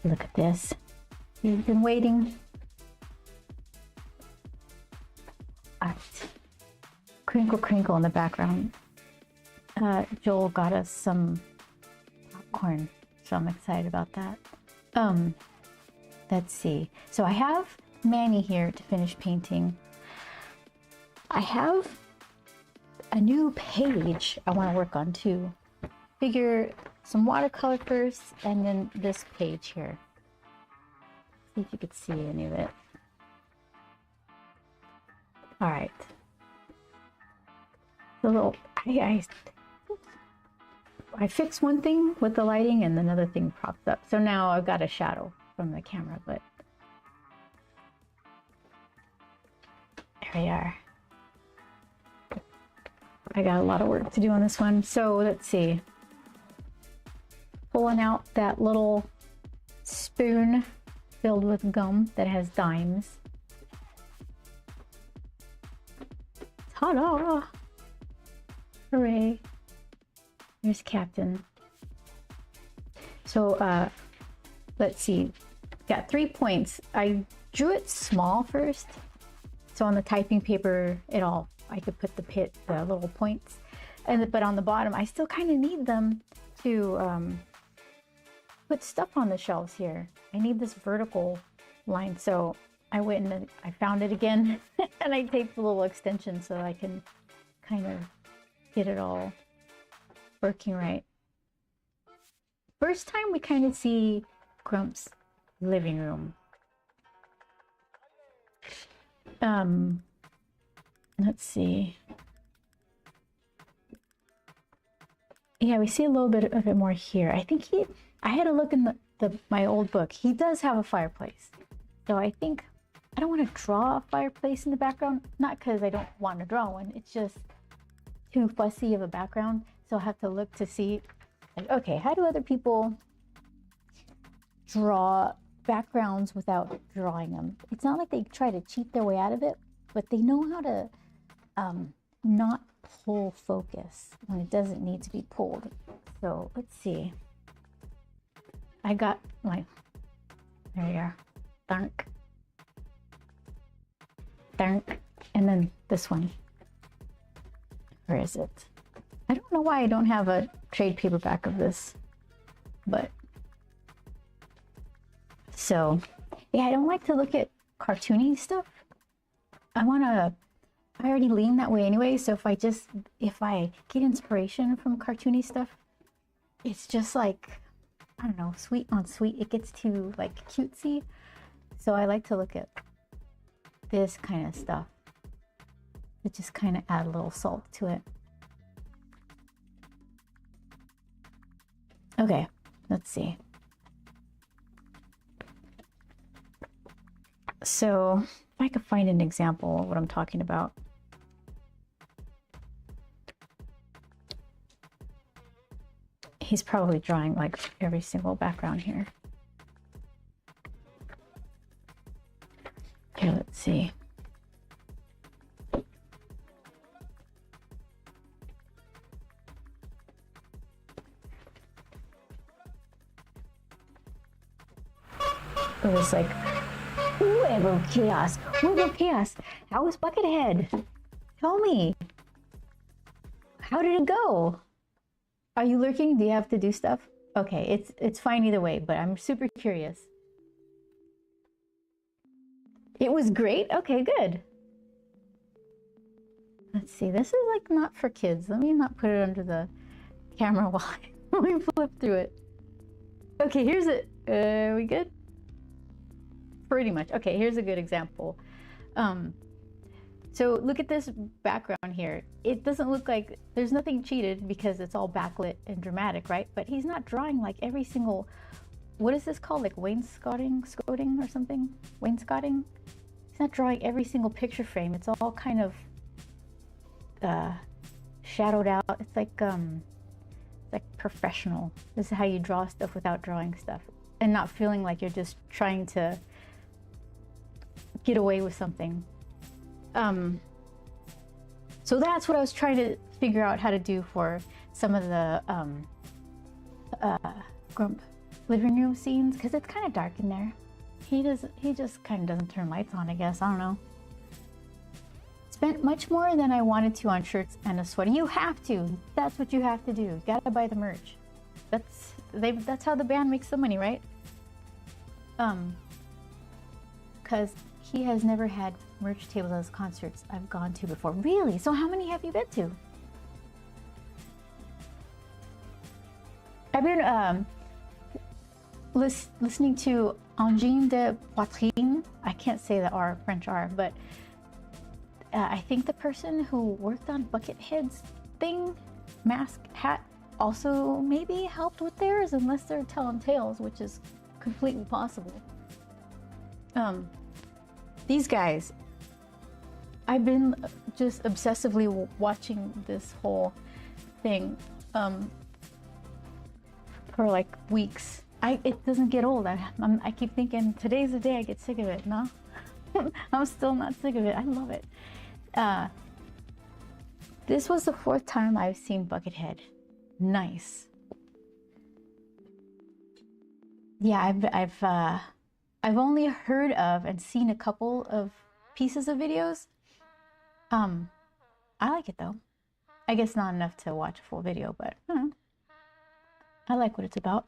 Look at this. You've been waiting. Alright. Crinkle Crinkle in the background. Joel got us some popcorn, so I'm excited about that. Let's see. So I have Manny here to finish painting. I have a new page I want to work on too. Figure some watercolor first, and then this page here. See if you could see any of it. All right. The little I fixed one thing with the lighting, and another thing pops up. So now I've got a shadow from the camera, but there we are. I got a lot of work to do on this one. So let's see. Pulling out that little spoon filled with gum that has dimes. Ta-da! Hooray! There's Captain. So let's see. Got 3 points. I drew it small first. So on the typing paper, I could put the little points. But on the bottom, I still kind of need them to put stuff on the shelves here. I need this vertical line. So I went and I found it again and I taped a little extension so I can kind of get it all working right. First time we kind of see Grump's living room. Let's see. Yeah, we see a little bit of it more here. I think I had a look in my old book. He does have a fireplace. So I think I don't want to draw a fireplace in the background. Not because I don't want to draw one. It's just too fussy of a background. So I'll have to look to see, like, okay, how do other people draw backgrounds without drawing them? It's not like they try to cheat their way out of it, but they know how to not pull focus when it doesn't need to be pulled. So let's see. I got there you are. Dunk. Dunk. And then this one. Where is it? I don't know why I don't have a trade paperback of this, but so yeah, I don't like to look at cartoony stuff. I already lean that way anyway, so if I get inspiration from cartoony stuff, it's just like, I don't know, sweet on sweet. It gets too like cutesy. So I like to look at this kind of stuff. It just kind of add a little salt to it. Okay, let's see. So if I could find an example of what I'm talking about. He's probably drawing like every single background here. Here, let's see. It was like, whoever chaos, whoever chaos. How was Buckethead? Tell me. How did it go? Are you lurking? Do you have to do stuff? Okay, it's fine either way, but I'm super curious. It was great? Okay, good. Let's see, this is like not for kids. Let me not put it under the camera while let me flip through it. Okay, here's it. Are we good? Pretty much. Okay, here's a good example. So look at this background here. It doesn't look like, there's nothing cheated because it's all backlit and dramatic, right? But he's not drawing like every single, what is this called? Like wainscoting or something? Wainscoting? He's not drawing every single picture frame. It's all kind of shadowed out. It's like professional. This is how you draw stuff without drawing stuff and not feeling like you're just trying to get away with something. So that's what I was trying to figure out how to do for some of the Grump living room scenes because it's kind of dark in there. He just kind of doesn't turn lights on, I guess. I don't know. Spent much more than I wanted to on shirts and a sweater. You have to. That's what you have to do. You gotta buy the merch. That's how the band makes the money, right? Because he has never had merch tables at his concerts I've gone to before. Really? So how many have you been to? I've been listening to Engine de Poitrine. I can't say the R, French R, but I think the person who worked on Buckethead's thing, mask, hat, also maybe helped with theirs, unless they're telling tales, which is completely possible. These guys, I've been just obsessively watching this whole thing for like weeks. It doesn't get old. I keep thinking today's the day I get sick of it. No, I'm still not sick of it. I love it. This was the 4th time I've seen Buckethead. Nice. Yeah, I've only heard of and seen a couple of pieces of videos. I like it though. I guess not enough to watch a full video, but I like what it's about.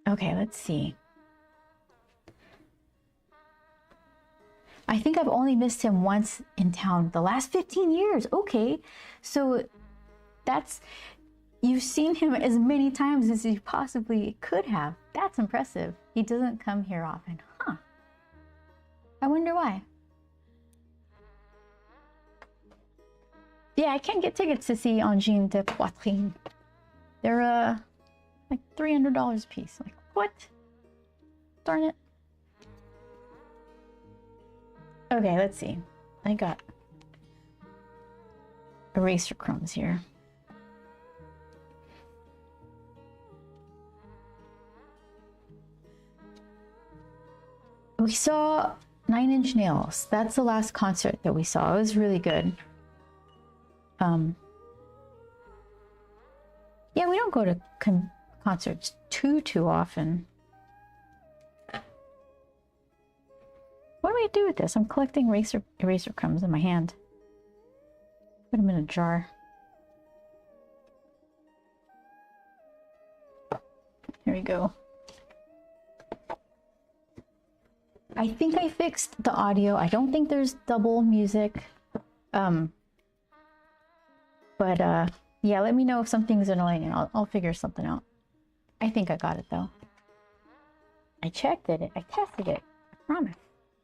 Okay, let's see. I think I've only missed him once in town the last 15 years. Okay, so you've seen him as many times as you possibly could have. That's impressive. He doesn't come here often. Huh. I wonder why. Yeah, I can't get tickets to see Engine de Poitrine. They're like $300 a piece. Like, what? Darn it. Okay, let's see. I got eraser crumbs here. We saw 9 Inch Nails. That's the last concert that we saw. It was really good. Yeah, we don't go to concerts too often. What do I do with this? I'm collecting eraser crumbs in my hand. Put them in a jar. Here we go. I think I fixed the audio. I don't think there's double music. Yeah, let me know if something's annoying and I'll figure something out. I think I got it though. I checked it. I tested it. I promise.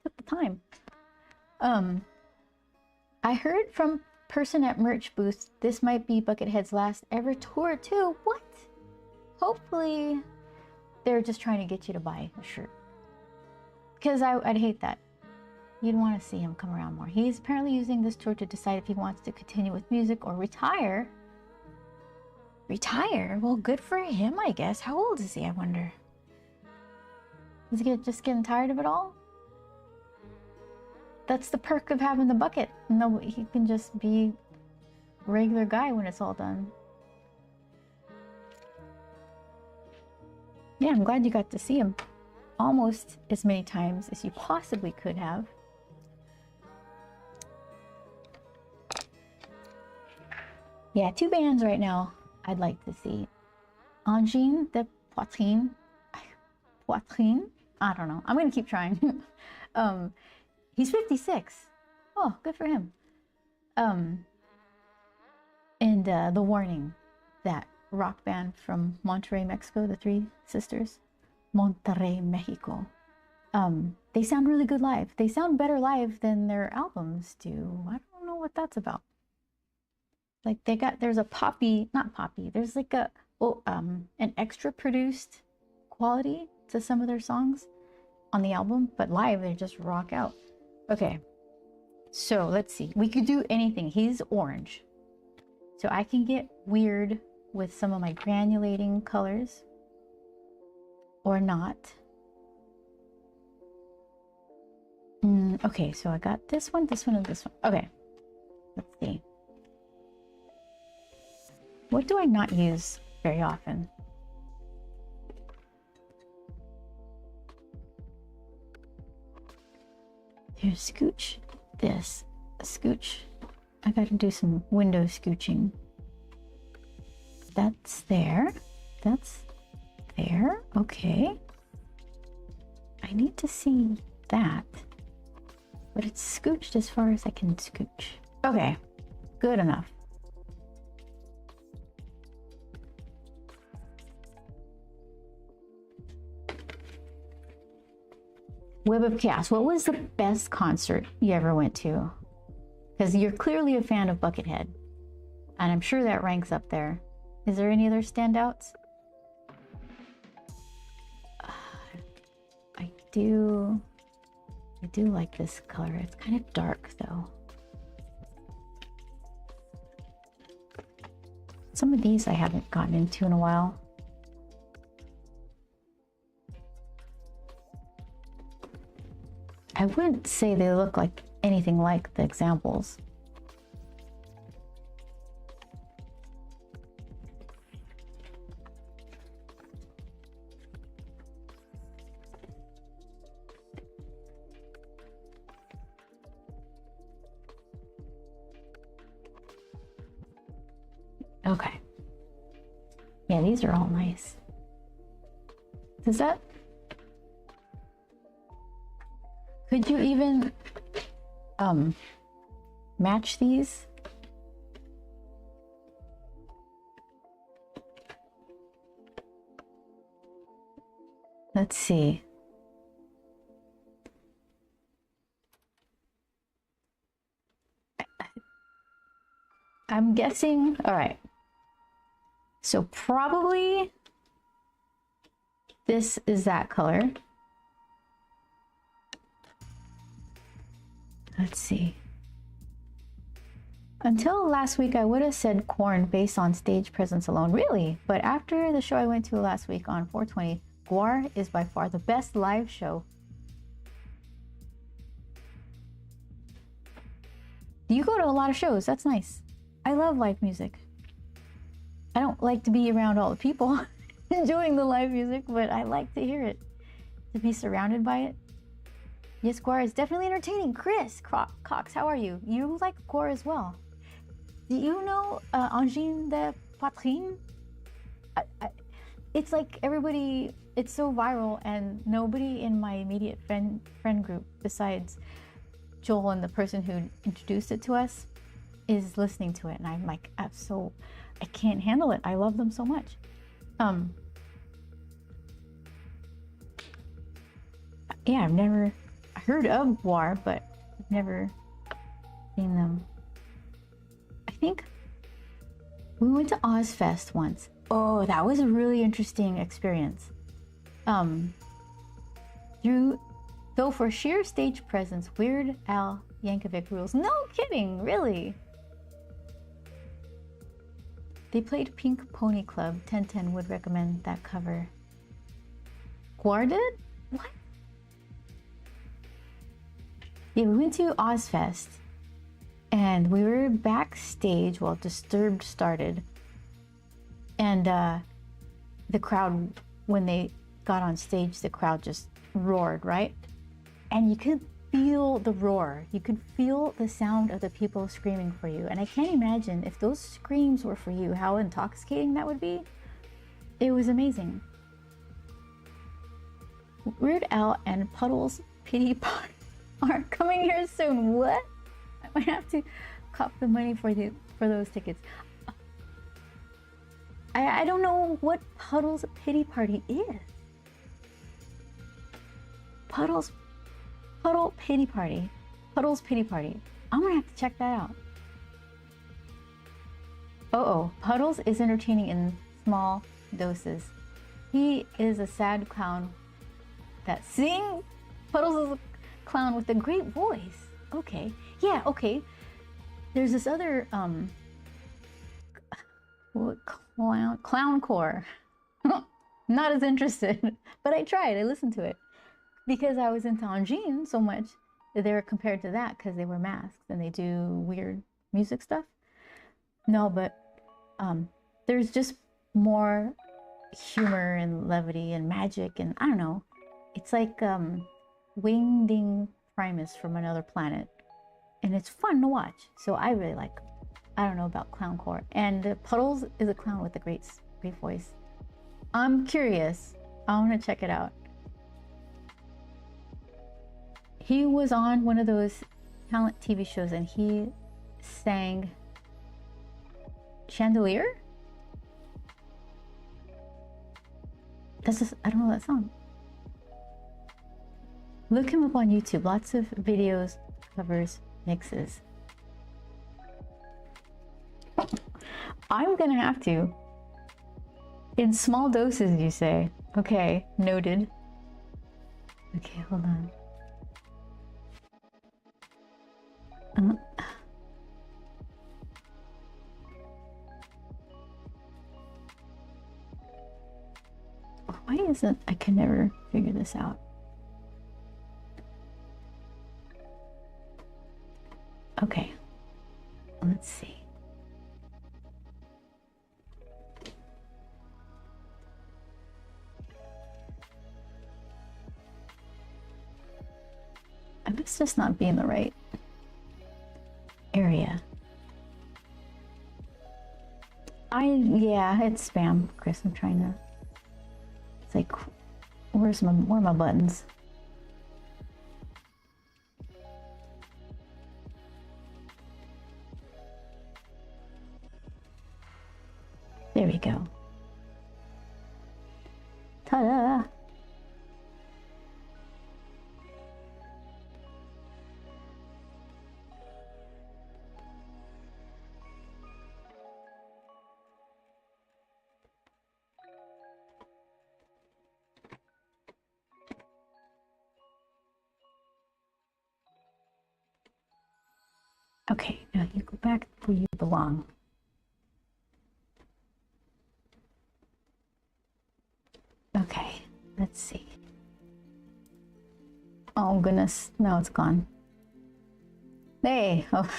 Took the time. I heard from person at merch booth this might be Buckethead's last ever tour too. What? Hopefully they're just trying to get you to buy a shirt. Because I'd hate that. You'd want to see him come around more. He's apparently using this tour to decide if he wants to continue with music or retire. Retire? Well, good for him, I guess. How old is he, I wonder? Is he just getting tired of it all? That's the perk of having the bucket. No, he can just be a regular guy when it's all done. Yeah, I'm glad you got to see him almost as many times as you possibly could have. Yeah, 2 bands right now I'd like to see. Engine de Poitrine. Poitrine? I don't know. I'm going to keep trying. He's 56. Oh, good for him. And The Warning, that rock band from Monterrey, Mexico, the 3 sisters. Monterrey, Mexico. They sound really good live. They sound better live than their albums do. I don't know what that's about. Like there's a there's like an extra produced quality to some of their songs on the album, but live they just rock out. Okay, so let's see. We could do anything. He's orange, so I can get weird with some of my granulating colors or not. Okay, so I got this one, and this one. Okay, let's see. What do I not use very often. Here, scooch this. Scooch. I gotta do some window scooching. That's there. That's there. Okay. I need to see that. But it's scooched as far as I can scooch. Okay. Good enough. Web of Chaos, what was the best concert you ever went to? Because you're clearly a fan of Buckethead, and I'm sure that ranks up there. Is there any other standouts? I do like this color. It's kind of dark though. Some of these I haven't gotten into in a while. I wouldn't say they look like anything like the examples. Okay. Yeah, these are all nice. Does that... Could you even match these? Let's see. I'm guessing, all right. So probably this is that color. Let's see. Until last week, I would have said Korn based on stage presence alone. Really? But after the show I went to last week on 420, Gwar is by far the best live show. You go to a lot of shows. That's nice. I love live music. I don't like to be around all the people enjoying the live music, but I like to hear it, to be surrounded by it. Yes, Gwar is definitely entertaining. Chris Cox, how are you? You like Gwar as well. Do you know Angine de Poitrine? It's like everybody, it's so viral, and nobody in my immediate friend group besides Joel and the person who introduced it to us is listening to it. And I'm like, I can't handle it. I love them so much. Yeah, I've never heard of Gwar, but I've never seen them. I think we went to Ozfest once. Oh, that was a really interesting experience. Though for sheer stage presence, Weird Al Yankovic rules. No kidding, really. They played Pink Pony Club. 1010 would recommend that cover. Gwar did? What? Yeah, we went to Ozfest, and we were backstage while Disturbed started. And the crowd, when they got on stage, the crowd just roared, right? And you could feel the roar. You could feel the sound of the people screaming for you. And I can't imagine if those screams were for you, how intoxicating that would be. It was amazing. Weird Al and Puddle's Pity Party are coming here soon. What? I might have to cop the money for those tickets. I don't know what Puddle's Pity Party is. Puddle Pity Party. Puddle's Pity Party. I'm gonna have to check that out. Oh, Puddles is entertaining in small doses. He is a sad clown that sings. Puddles is a clown with a great voice. Okay. Yeah, okay. There's this other clowncore. Not as interested, but I tried. I listened to it because I was into Angine so much that they were compared to that because they wear masks and they do weird music stuff. No, but there's just more humor and levity and magic, and I don't know. It's like Wingding Primus from another planet, and it's fun to watch. So I really like. I don't know about clowncore, and Puddles is a clown with a great voice. I'm curious. I want to check it out. He was on one of those talent TV shows, and he sang Chandelier. That's just, I don't know that song. Look him up on YouTube. Lots of videos, covers, mixes. I'm gonna have to. In small doses, you say. Okay, noted. Okay, hold on. Why isn't, I can never figure this out. Okay, let's see. I must just not be in the right area. Yeah, it's spam, Chris. I'm trying to. It's like, where are my buttons? There we go. Ta-da! Okay, now you go back where you belong. Okay, let's see. Oh goodness, no, it's gone. Hey, oh.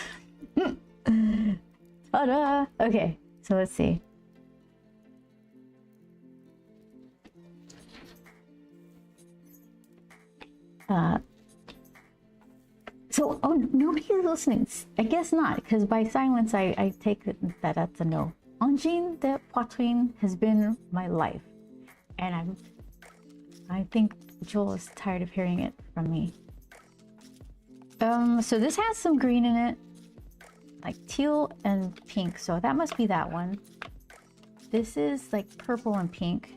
Ta-da! Okay, so let's see. So, oh, nobody is listening. I guess not, because by silence, I take that that's a no. Angine de Poitrine has been my life, and I think Joel is tired of hearing it from me. So this has some green in it, like teal and pink, so that must be that one. This is like purple and pink.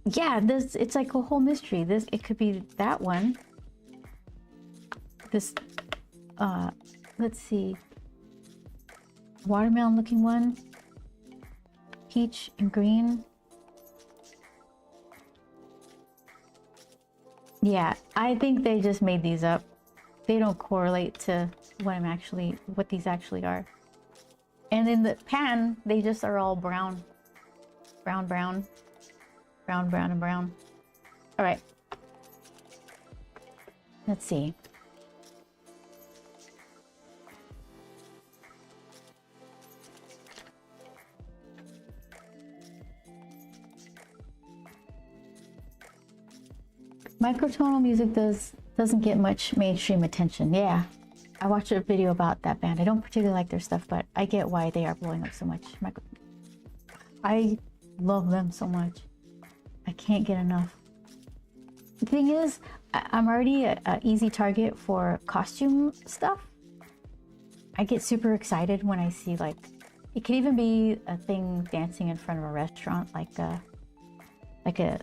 Yeah, it's like a whole mystery. It could be that one. This, let's see. Watermelon looking one. Peach and green. Yeah, I think they just made these up. They don't correlate to what these actually are. And in the pan, they just are all brown. Brown, brown. Brown, brown, and brown. All right. Let's see. Microtonal music doesn't get much mainstream attention. Yeah, I watched a video about that band. I don't particularly like their stuff, but I get why they are blowing up so much. I love them so much. I can't get enough. The thing is, I'm already an easy target for costume stuff. I get super excited when I see, like, it could even be a thing dancing in front of a restaurant, like a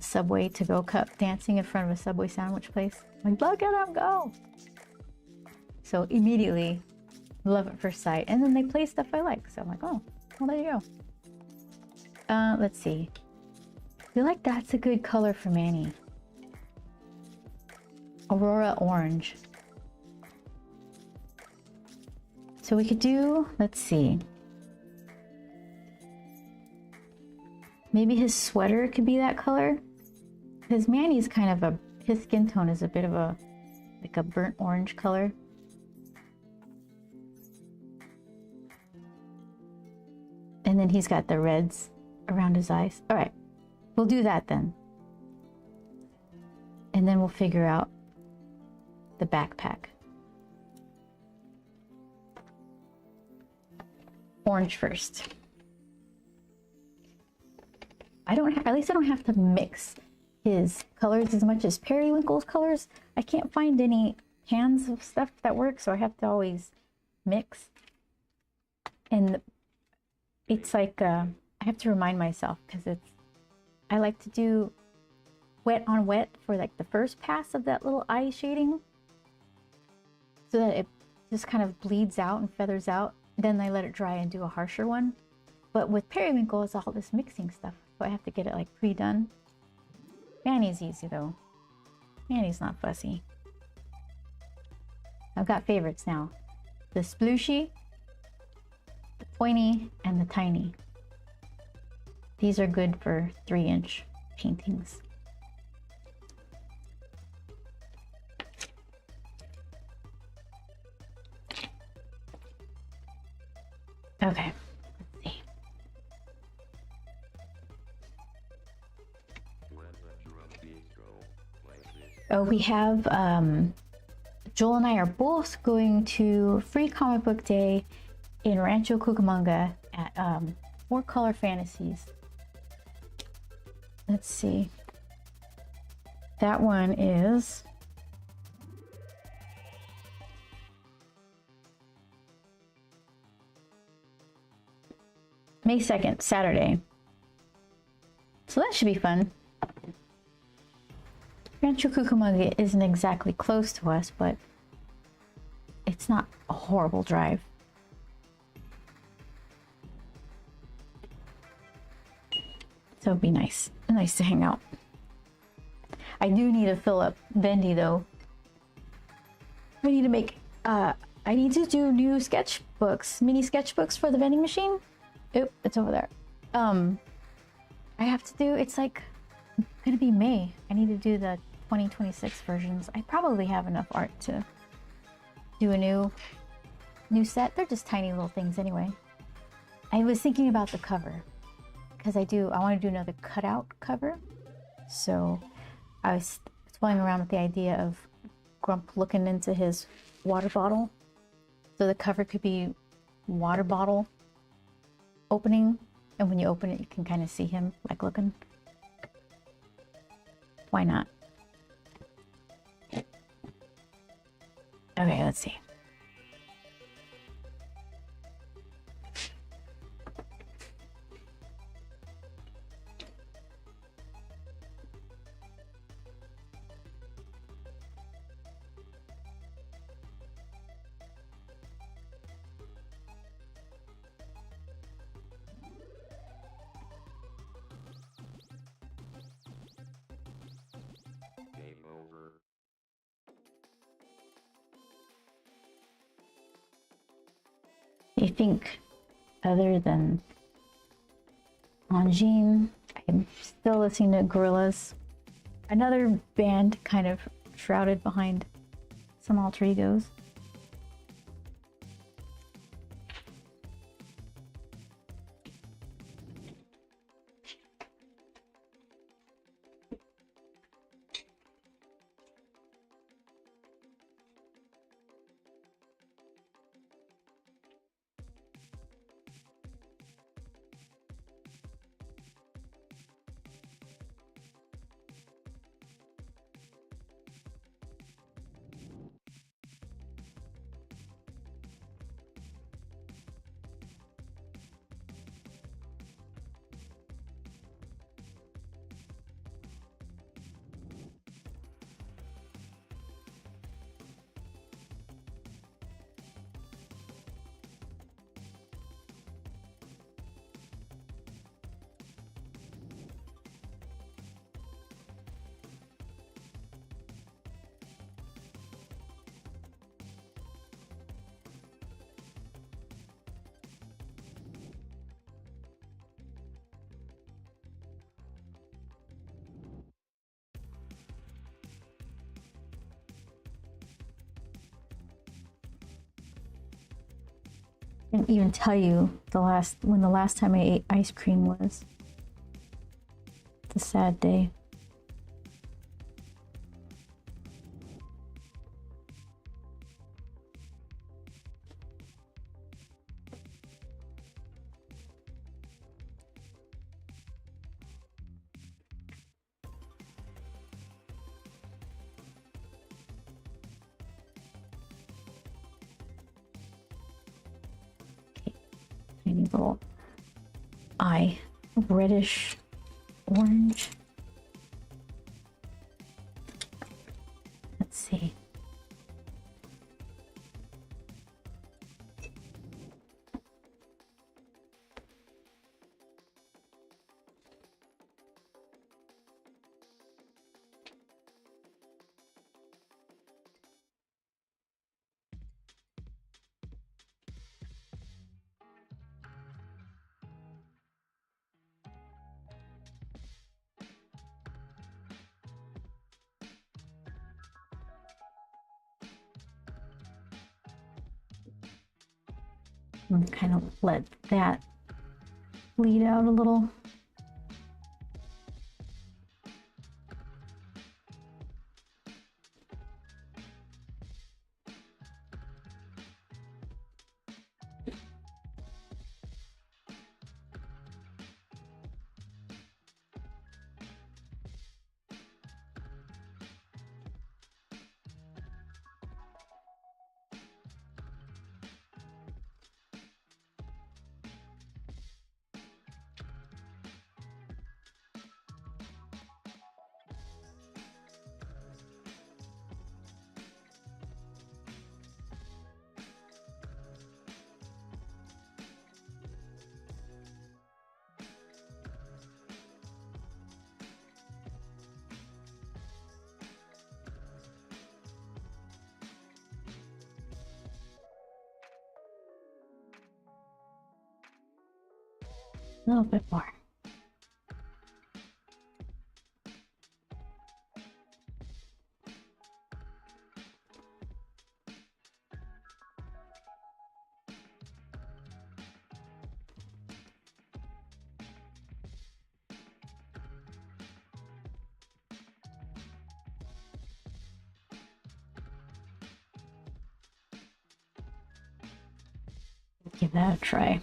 Subway to-go cup dancing in front of a Subway sandwich place. Like, look at them go! So immediately, love at first sight. And then they play stuff I like, so I'm like, oh, well, there you go. Let's see. I feel like that's a good color for Manny. Aurora Orange. So we could do, let's see. Maybe his sweater could be that color. Because Manny's kind of his skin tone is a bit of like a burnt orange color. And then he's got the reds around his eyes. All right, we'll do that then. And then we'll figure out the backpack. Orange first. At least I don't have to mix his colors as much as Periwinkle's colors. I can't find any cans of stuff that work, so I have to always mix. And it's like, I have to remind myself, because I like to do wet on wet for like the first pass of that little eye shading, so that it just kind of bleeds out and feathers out. Then I let it dry and do a harsher one. But with Periwinkle, it's all this mixing stuff, so I have to get it like pre-done. Manny's easy though. Manny's not fussy. I've got favorites now. The splooshy, the pointy, and the tiny. These are good for 3-inch paintings. Okay, let's see. Oh, we have, Joel and I are both going to Free Comic Book Day in Rancho Cucamonga at Watercolor Fantasies. Let's see. That one is May 2nd, Saturday. So that should be fun. Rancho Cucamonga isn't exactly close to us, but it's not a horrible drive. So it'd be nice to hang out. I do need to fill up Bendy though. I need to make, I need to do new sketchbooks, mini sketchbooks for the vending machine. Oop, it's over there. I have to do, it's like gonna be May. I need to do the 2026 versions. I probably have enough art to do a new set. They're just tiny little things anyway. I was thinking about the cover, because I want to do another cutout cover. So I was playing around with the idea of Grump looking into his water bottle. So the cover could be water bottle opening, and when you open it, you can kind of see him like looking. Why not? Okay, let's see. I think other than Angine, I'm still listening to Gorillaz. Another band kind of shrouded behind some alter egos. And even tell you the last time I ate ice cream was. It's a sad day. Tiny little eye, reddish orange. Let's see. And kind of let that bleed out a little. A little bit more. Give that a try.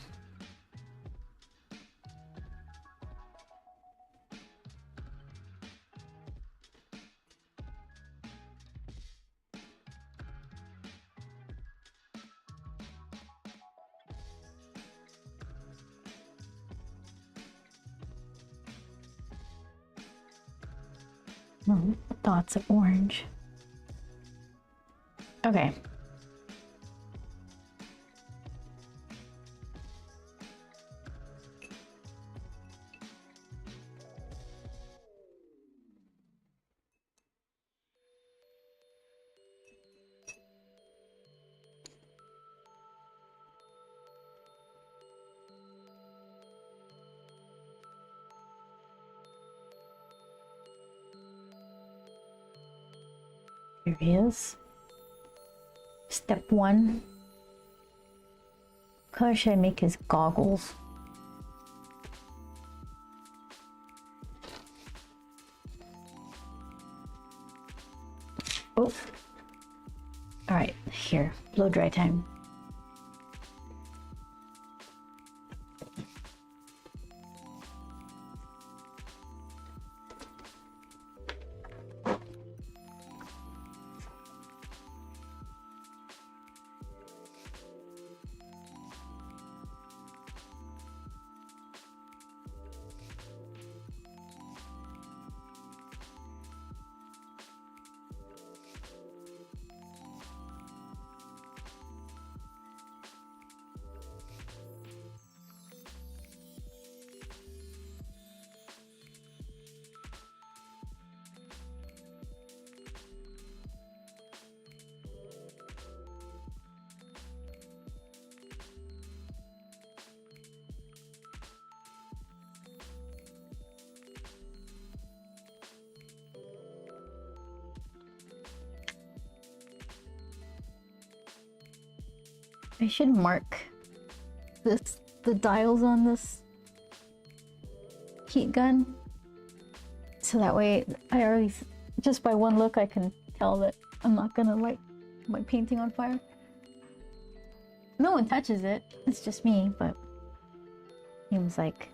Dots of orange. Okay. Here he is. Step 1. What color should I make his goggles? Oh. Alright, here. Blow dry time. I should mark the dials on this heat gun. So that way I already, just by one look, I can tell that I'm not gonna light my painting on fire. No one touches it, it's just me, but seems like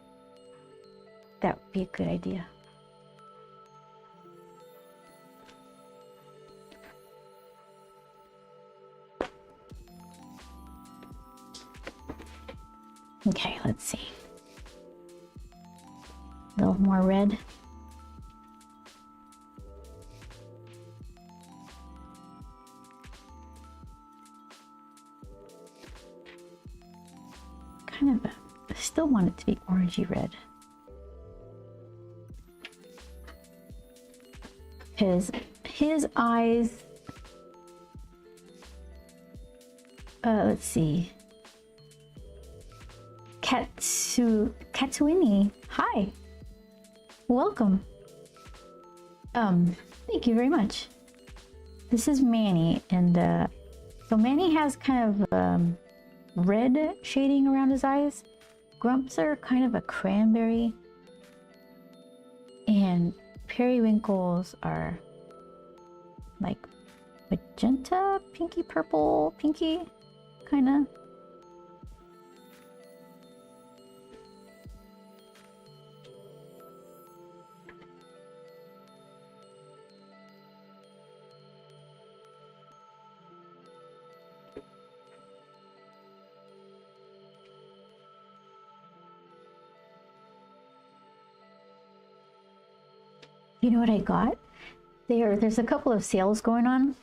that would be a good idea. Okay, let's see. A little more red. Kind of I still want it to be orangey red. His eyes, let's see. Katuini, hi, welcome. Thank you very much. This is Manny, and so Manny has kind of red shading around his eyes. Grumps are kind of a cranberry, and periwinkles are like magenta, pinky purple, pinky, kind of. You know what I got? There's a couple of sales going on.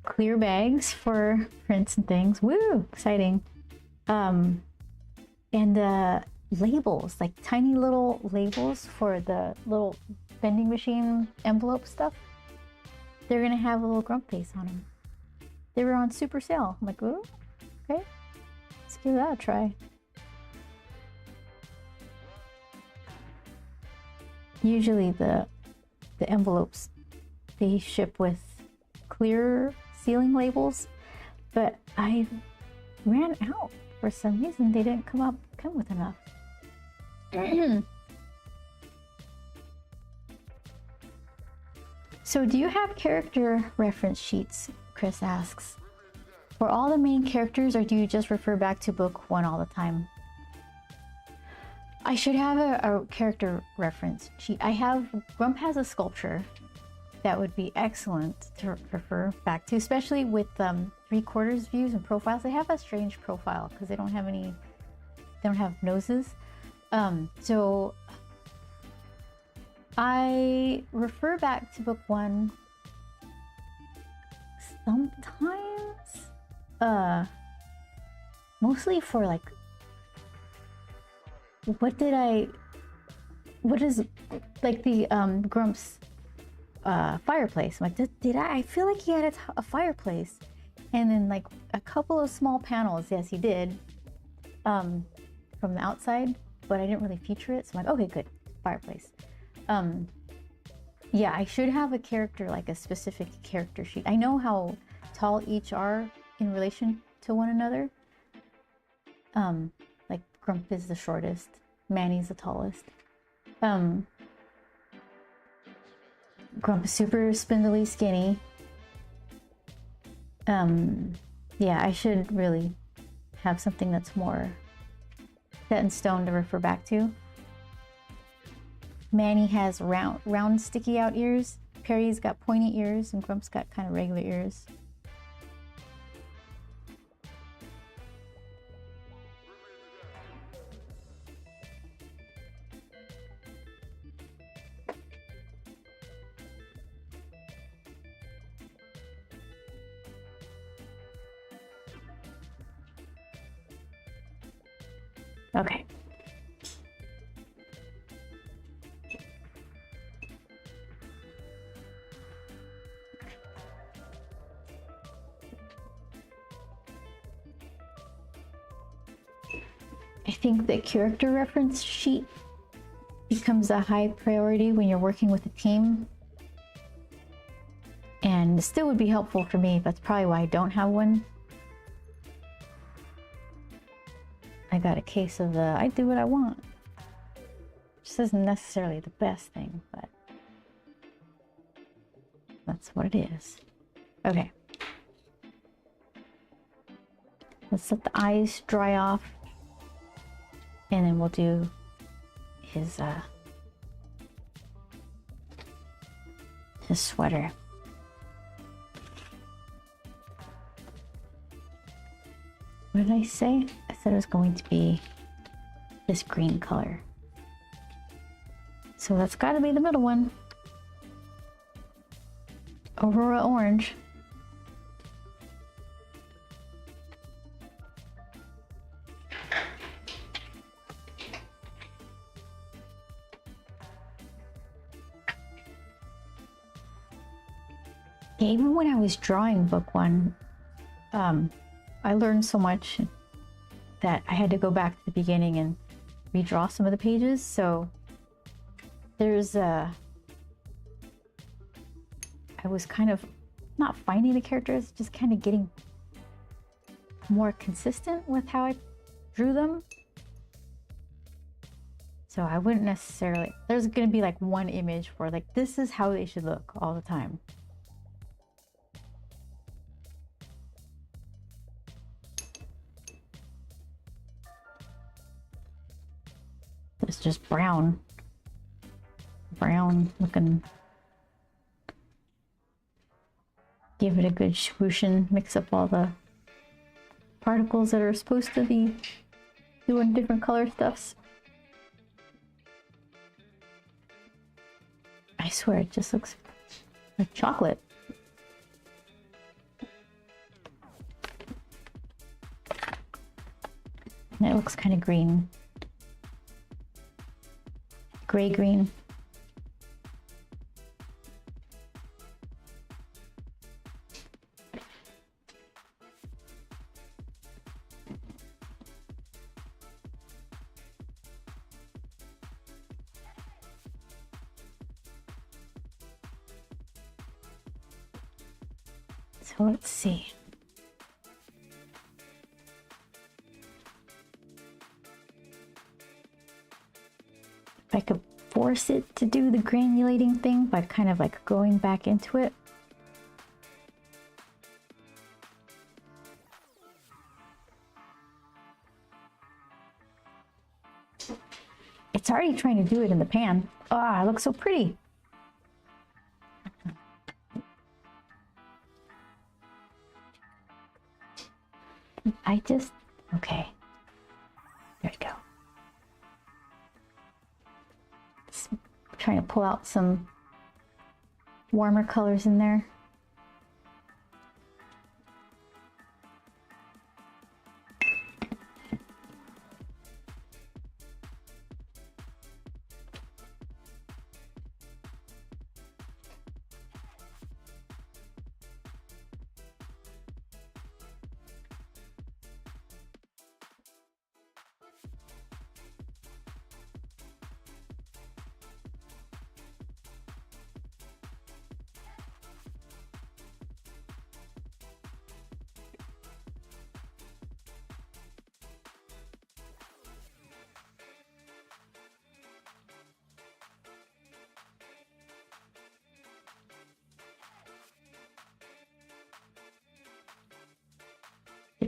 Clear bags for prints and things. Woo! Exciting. And labels, like tiny little labels for the little vending machine envelope stuff. They're gonna have a little grump face on them. They were on super sale. I'm like, ooh, okay, let's give that a try. Usually the envelopes, they ship with clear sealing labels, but I ran out for some reason. They didn't come with enough. So do you have character reference sheets? Chris asks. For all the main characters, or do you just refer back to book 1 all the time? I should have a character reference sheet. Grump has a sculpture that would be excellent to refer back to, especially with 3/4 views and profiles. They have a strange profile because they don't have noses. So I refer back to book 1 sometimes, mostly for like, what is like the Grump's fireplace. I'm like, I feel like he had a fireplace, and then like a couple of small panels. Yes, he did, from the outside, but I didn't really feature it. So I'm like, okay, good, fireplace. Yeah, I should have a character, like a specific character sheet. I know how tall each are in relation to one another. Like Grump is the shortest, Manny's the tallest. Grump is super spindly skinny. Yeah, I should really have something that's more set in stone to refer back to. Manny has round sticky out ears. Perry's got pointy ears, and Grump's got kind of regular ears. Okay. I think the character reference sheet becomes a high priority when you're working with a team. And it still would be helpful for me, but that's probably why I don't have one. got a case of the I do what I want. This isn't necessarily the best thing, but that's what it is. Okay. Let's let the eyes dry off. And then we'll do his sweater. What did I say? I said it was going to be this green color. So that's got to be the middle one. Aurora orange. Yeah, even when I was drawing book one, I learned so much that I had to go back to the beginning and redraw some of the pages. So there's I was kind of not finding the characters, just kind of getting more consistent with how I drew them. So I wouldn't necessarily, there's going to be like one image where like this is how they should look all the time. It's just brown looking. Give it a good swoosh and mix up all the particles that are supposed to be doing different color stuffs. I swear it just looks like chocolate. And it looks kind of green. Gray green. So let's see. If I could force it to do the granulating thing by kind of like going back into it. It's already trying to do it in the pan. Ah, it looks so pretty. Okay. There we go. Just trying to pull out some warmer colors in there.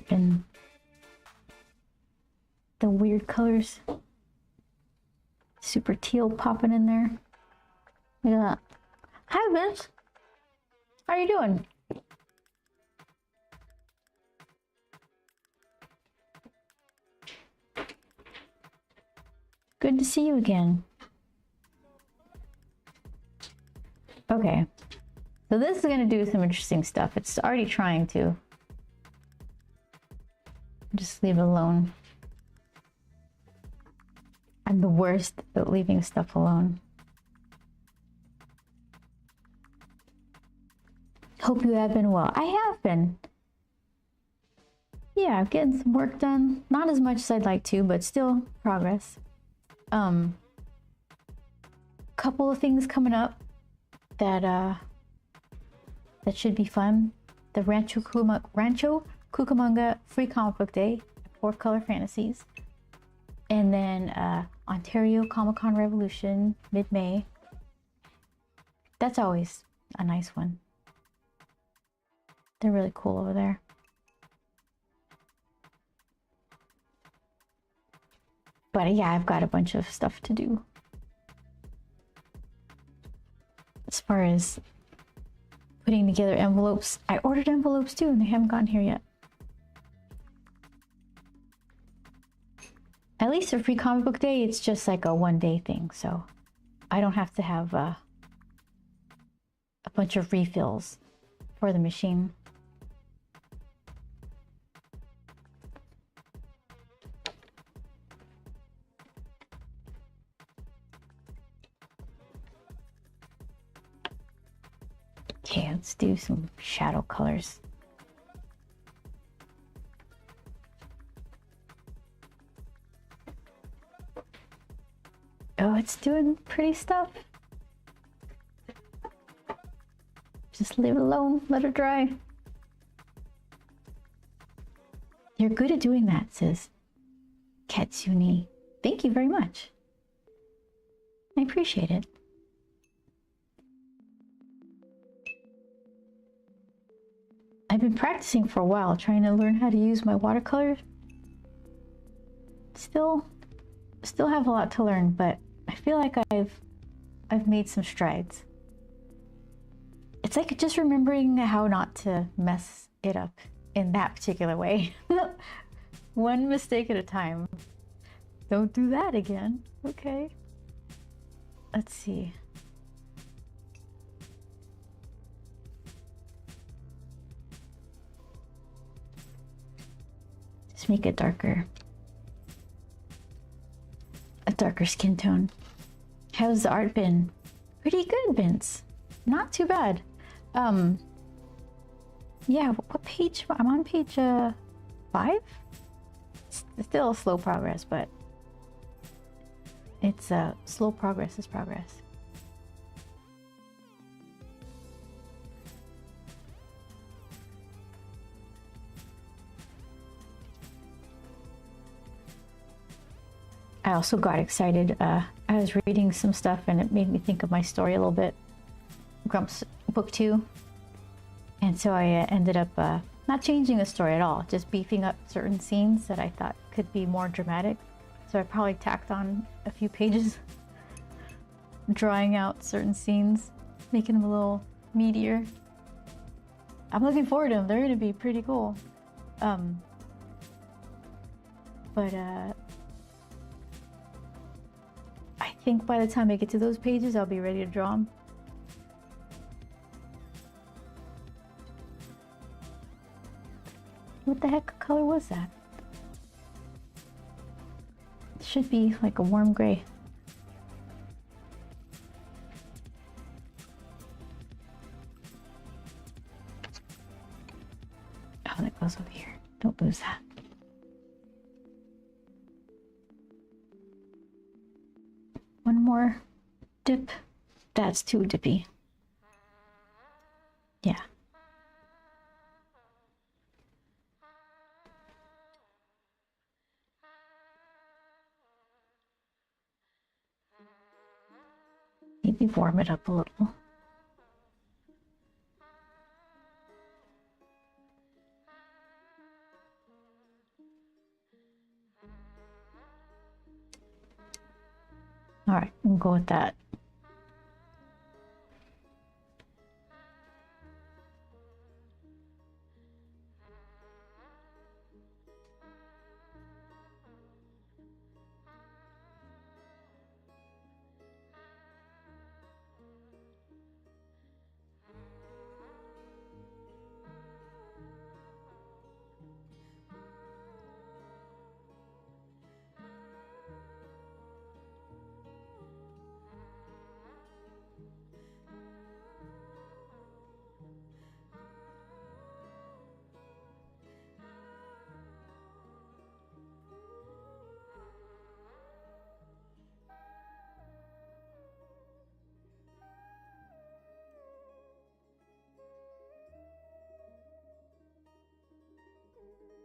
And the weird colors, super teal popping in there. Look at that. Hi Vince, how are you doing? Good to see you again. Okay, so this is going to do some interesting stuff. It's already trying to. Just leave it alone. I'm the worst at leaving stuff alone. Hope you have been well. I have been. Yeah, I'm getting some work done. Not as much as I'd like to, but still progress. Couple of things coming up that that should be fun. The Rancho Cucamonga Free Comic Book Day at 4 Color Fantasies. And then Ontario Comic-Con Revolution, mid-May. That's always a nice one. They're really cool over there. But yeah, I've got a bunch of stuff to do. As far as putting together envelopes, I ordered envelopes too and they haven't gotten here yet. At least for Free Comic Book Day, it's just like a 1-day thing, so I don't have to have a bunch of refills for the machine. Okay, let's do some shadow colors. Oh, it's doing pretty stuff. Just leave it alone, let it dry. You're good at doing that, says Katsuni. Thank you very much. I appreciate it. I've been practicing for a while, trying to learn how to use my watercolors. Still have a lot to learn, but I feel like I've made some strides. It's like just remembering how not to mess it up in that particular way. One mistake at a time. Don't do that again. Okay. Let's see. Just make it darker. A darker skin tone. How's the art been? Pretty good, Vince. Not too bad. Yeah, what page? I'm on page 5? It's still slow progress, but it's slow progress is progress. I also got excited. I was reading some stuff and it made me think of my story a little bit. Grumps book 2. And so I ended up not changing the story at all, just beefing up certain scenes that I thought could be more dramatic. So I probably tacked on a few pages, drawing out certain scenes, making them a little meatier. I'm looking forward to them. They're gonna be pretty cool. But I think by the time I get to those pages, I'll be ready to draw them. What the heck color was that? It should be like a warm gray. Oh, that goes over here. Don't lose that. One more dip. That's too dippy. Yeah. Maybe warm it up a little. All right, we'll go with that.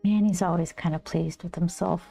Man, he's always kind of pleased with himself.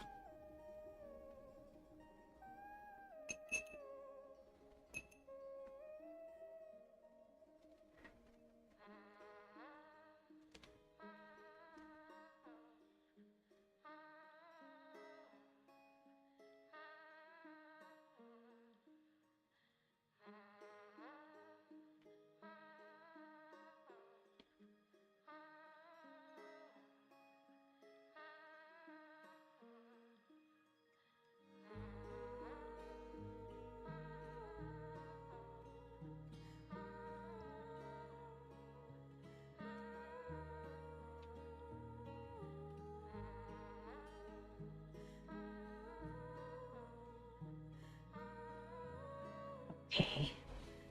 Okay,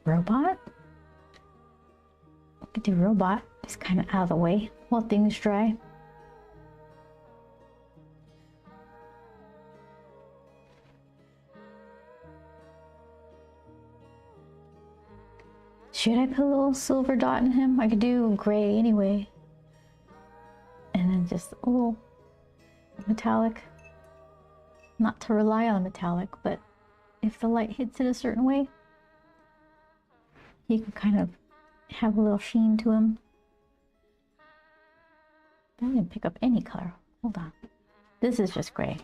robot. I could do robot. Just kind of out of the way while things dry. Should I put a little silver dot in him? I could do gray anyway. And then just a little metallic. Not to rely on metallic, but if the light hits it a certain way, you can kind of have a little sheen to him. I didn't pick up any color. Hold on. This is just gray.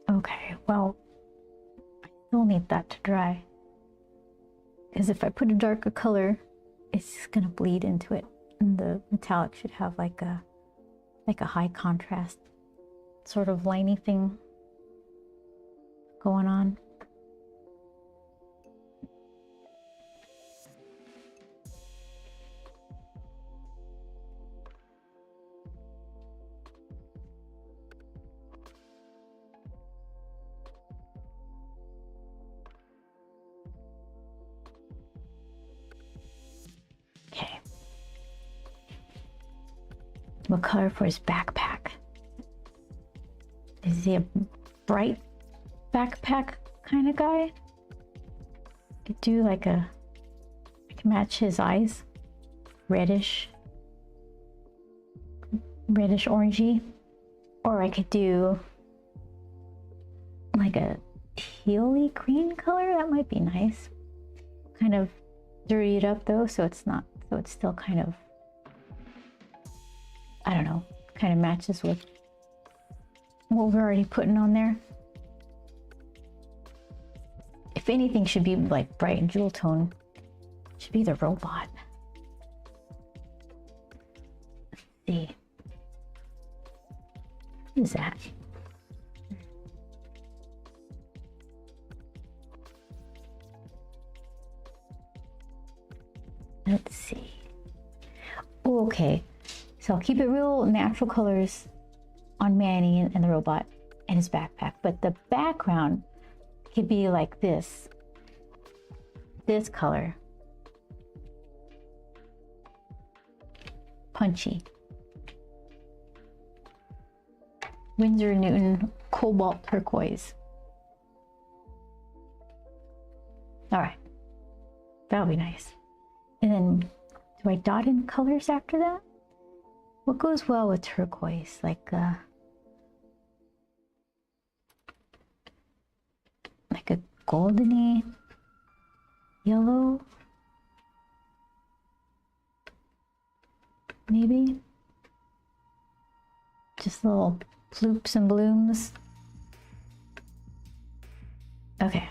Okay, well, I still need that to dry. Because if I put a darker color, it's just gonna bleed into it. And the metallic should have like a high contrast sort of liney thing going on. Okay. What color for his backpack? Is he a bright backpack kind of guy? Could do like I can match his eyes. Reddish orangey. Or I could do like a tealy green color. That might be nice. Kind of dirty it up though, so it's still kind of, I don't know, kind of matches with what we're already putting on there. If anything should be like bright and jewel tone, should be the robot. Let's see. What is that? Let's see. Oh, okay. So I'll keep it real natural colors on Manny and the robot and his backpack, but the background could be like this color. Punchy. Winsor Newton Cobalt Turquoise. All right, that'll be nice. And then do I dot in colors after that? What goes well with turquoise? Like a goldeny yellow, maybe? Just little ploops and blooms. Okay.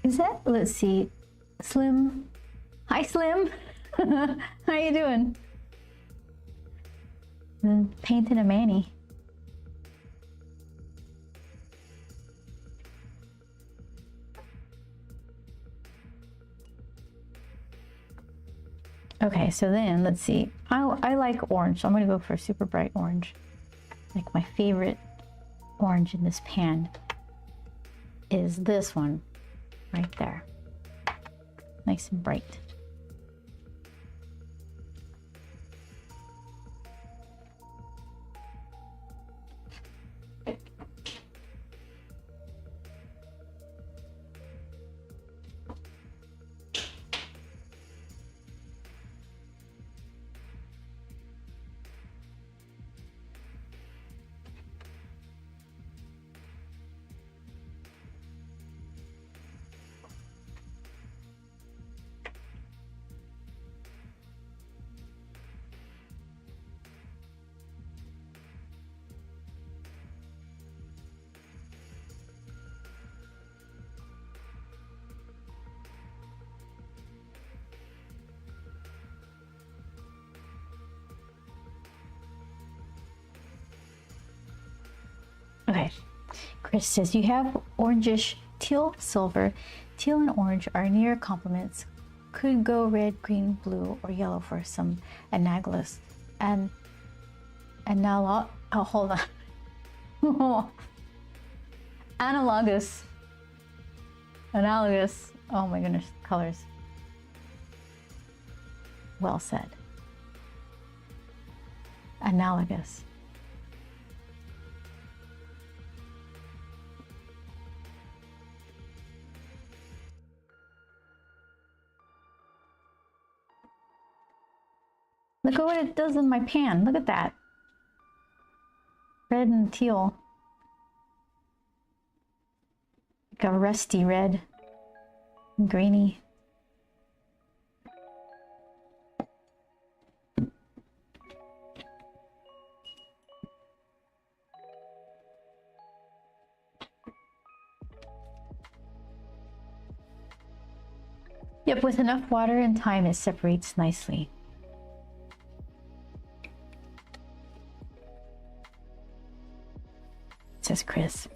Is that, let's see, Slim. Hi, Slim. How you doing? And painting a Manny. Okay, so then let's see. I like orange, so I'm gonna go for a super bright orange. Like my favorite orange in this pan is this one right there. Nice and bright. Okay. Chris says, you have orangish teal, silver. Teal and orange are near complements. Could go red, green, blue, or yellow for some analogous. And now, oh, hold on. Analogous. Oh my goodness, colors. Well said. Analogous. Look at what it does in my pan. Look at that. Red and teal. Like a rusty red. And grainy. Yep, with enough water and time, it separates nicely. Says Chris.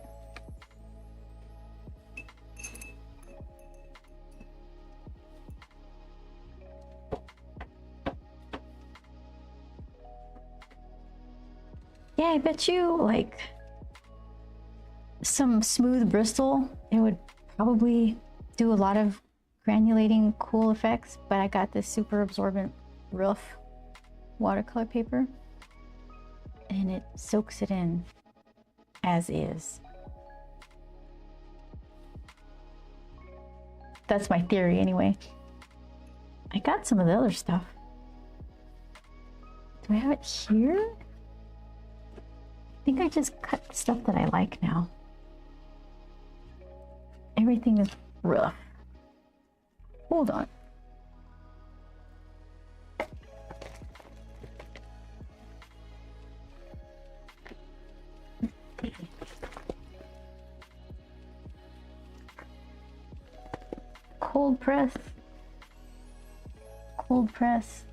Yeah, I bet you like some smooth Bristol, it would probably do a lot of granulating cool effects, but I got this super absorbent rough watercolor paper and it soaks it in as is. That's my theory anyway. I got some of the other stuff. Do I have it here? I think I just cut stuff that I like now. Everything is rough. Hold on. Cold press. Cold press.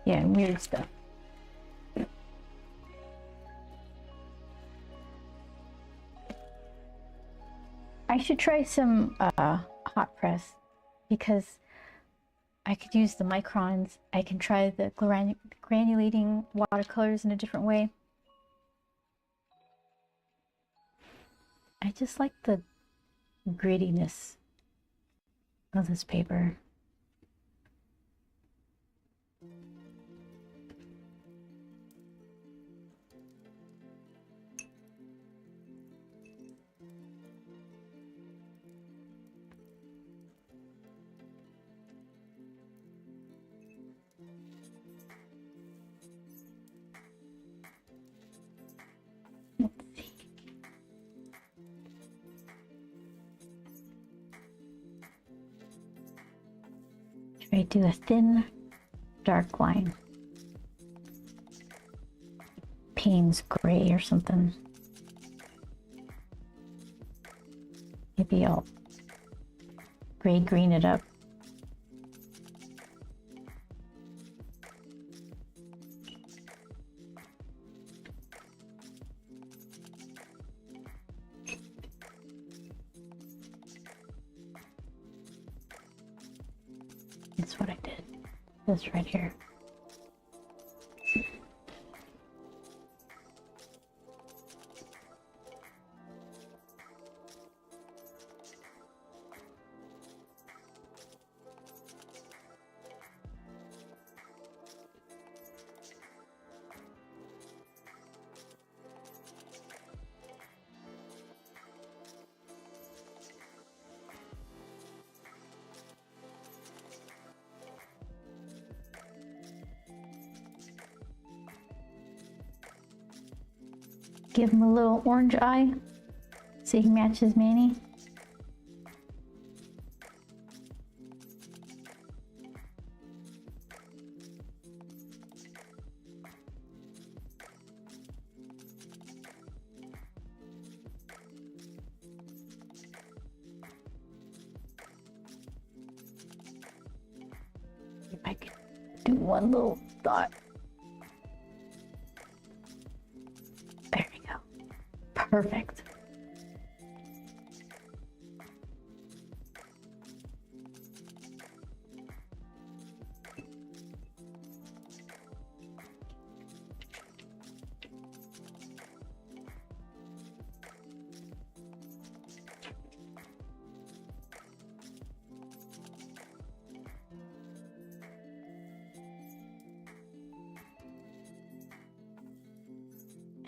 Yeah, weird stuff. I should try some hot press because I could use the microns. I can try the granulating watercolors in a different way. I just like the grittiness of this paper. Try to do a thin, dark line. Payne's gray or something. Maybe I'll gray green it up. That's what I did. This right here. Give him a little orange eye so he matches Manny. do one little dot. There we go. Perfect.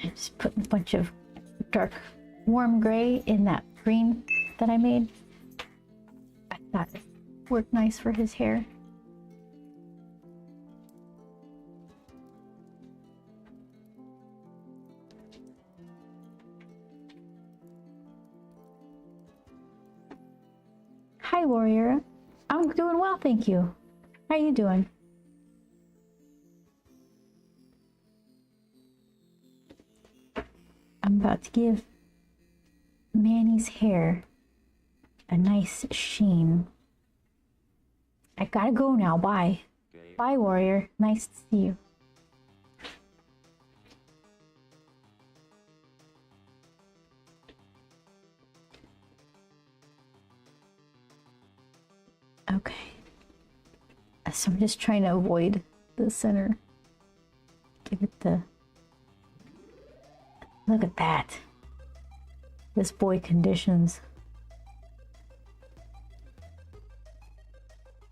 And just put a bunch of dark, warm gray in that green that I made. I thought it worked nice for his hair. Hi, Warrior. I'm doing well, thank you. How you doing? I'm about to give Manny's hair a nice sheen. I gotta go now. Bye. Bye, Warrior. Nice to see you. Okay. So I'm just trying to avoid the center. Give it the... Look at that. This boy conditions.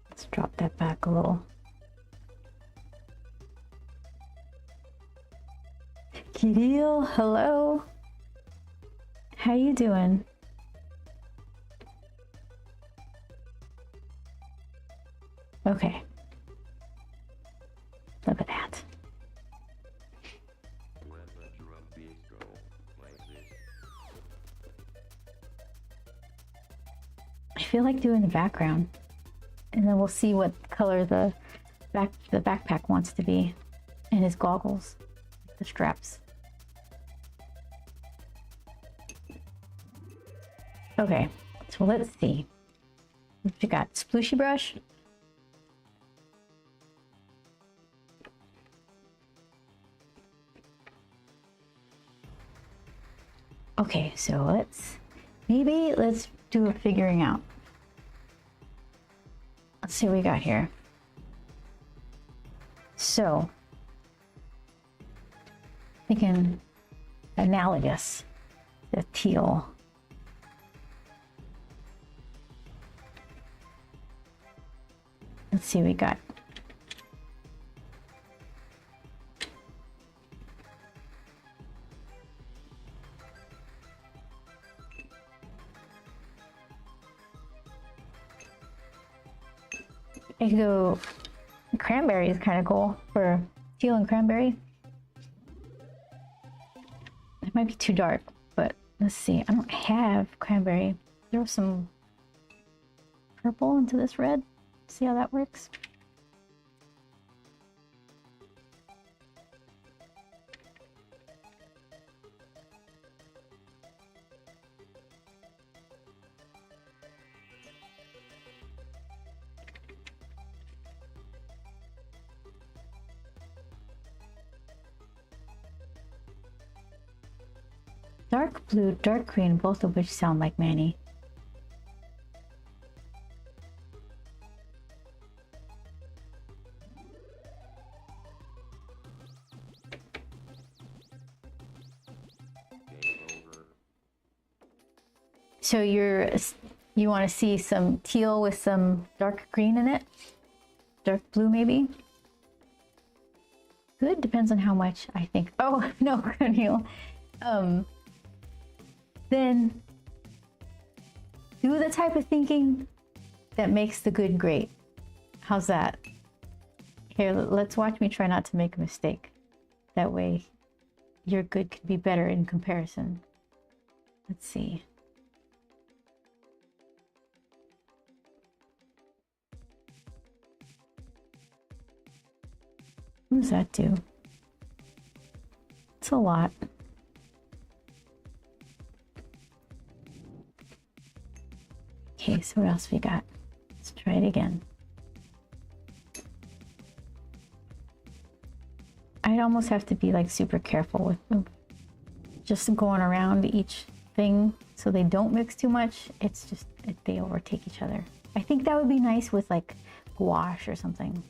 Let's drop that back a little. Kirill, hello. How you doing? Okay. Look at that. I feel like doing the background, and then we'll see what color the backpack wants to be, and his goggles, the straps. Okay, so let's see. What you got? Splooshy brush. Okay, so let's do a figuring out. Let's see what we got here. So, thinking analogous to teal. Let's see what we got. I could go cranberry is kind of cool for teal and cranberry. It might be too dark, but let's see. I don't have cranberry. Throw some purple into this red. See how that works. Dark blue, dark green, both of which sound like Manny. So you want to see some teal with some dark green in it? Dark blue maybe? Good, depends on how much I think. Oh, no, Neil. Then do the type of thinking that makes the good great. How's that? Here, let's watch me try not to make a mistake. That way your good could be better in comparison. Let's see. What does that do? It's a lot. Okay, so what else we got? Let's try it again. I'd almost have to be like super careful with them. Just going around each thing so they don't mix too much. It's just, they overtake each other. I think that would be nice with like gouache or something.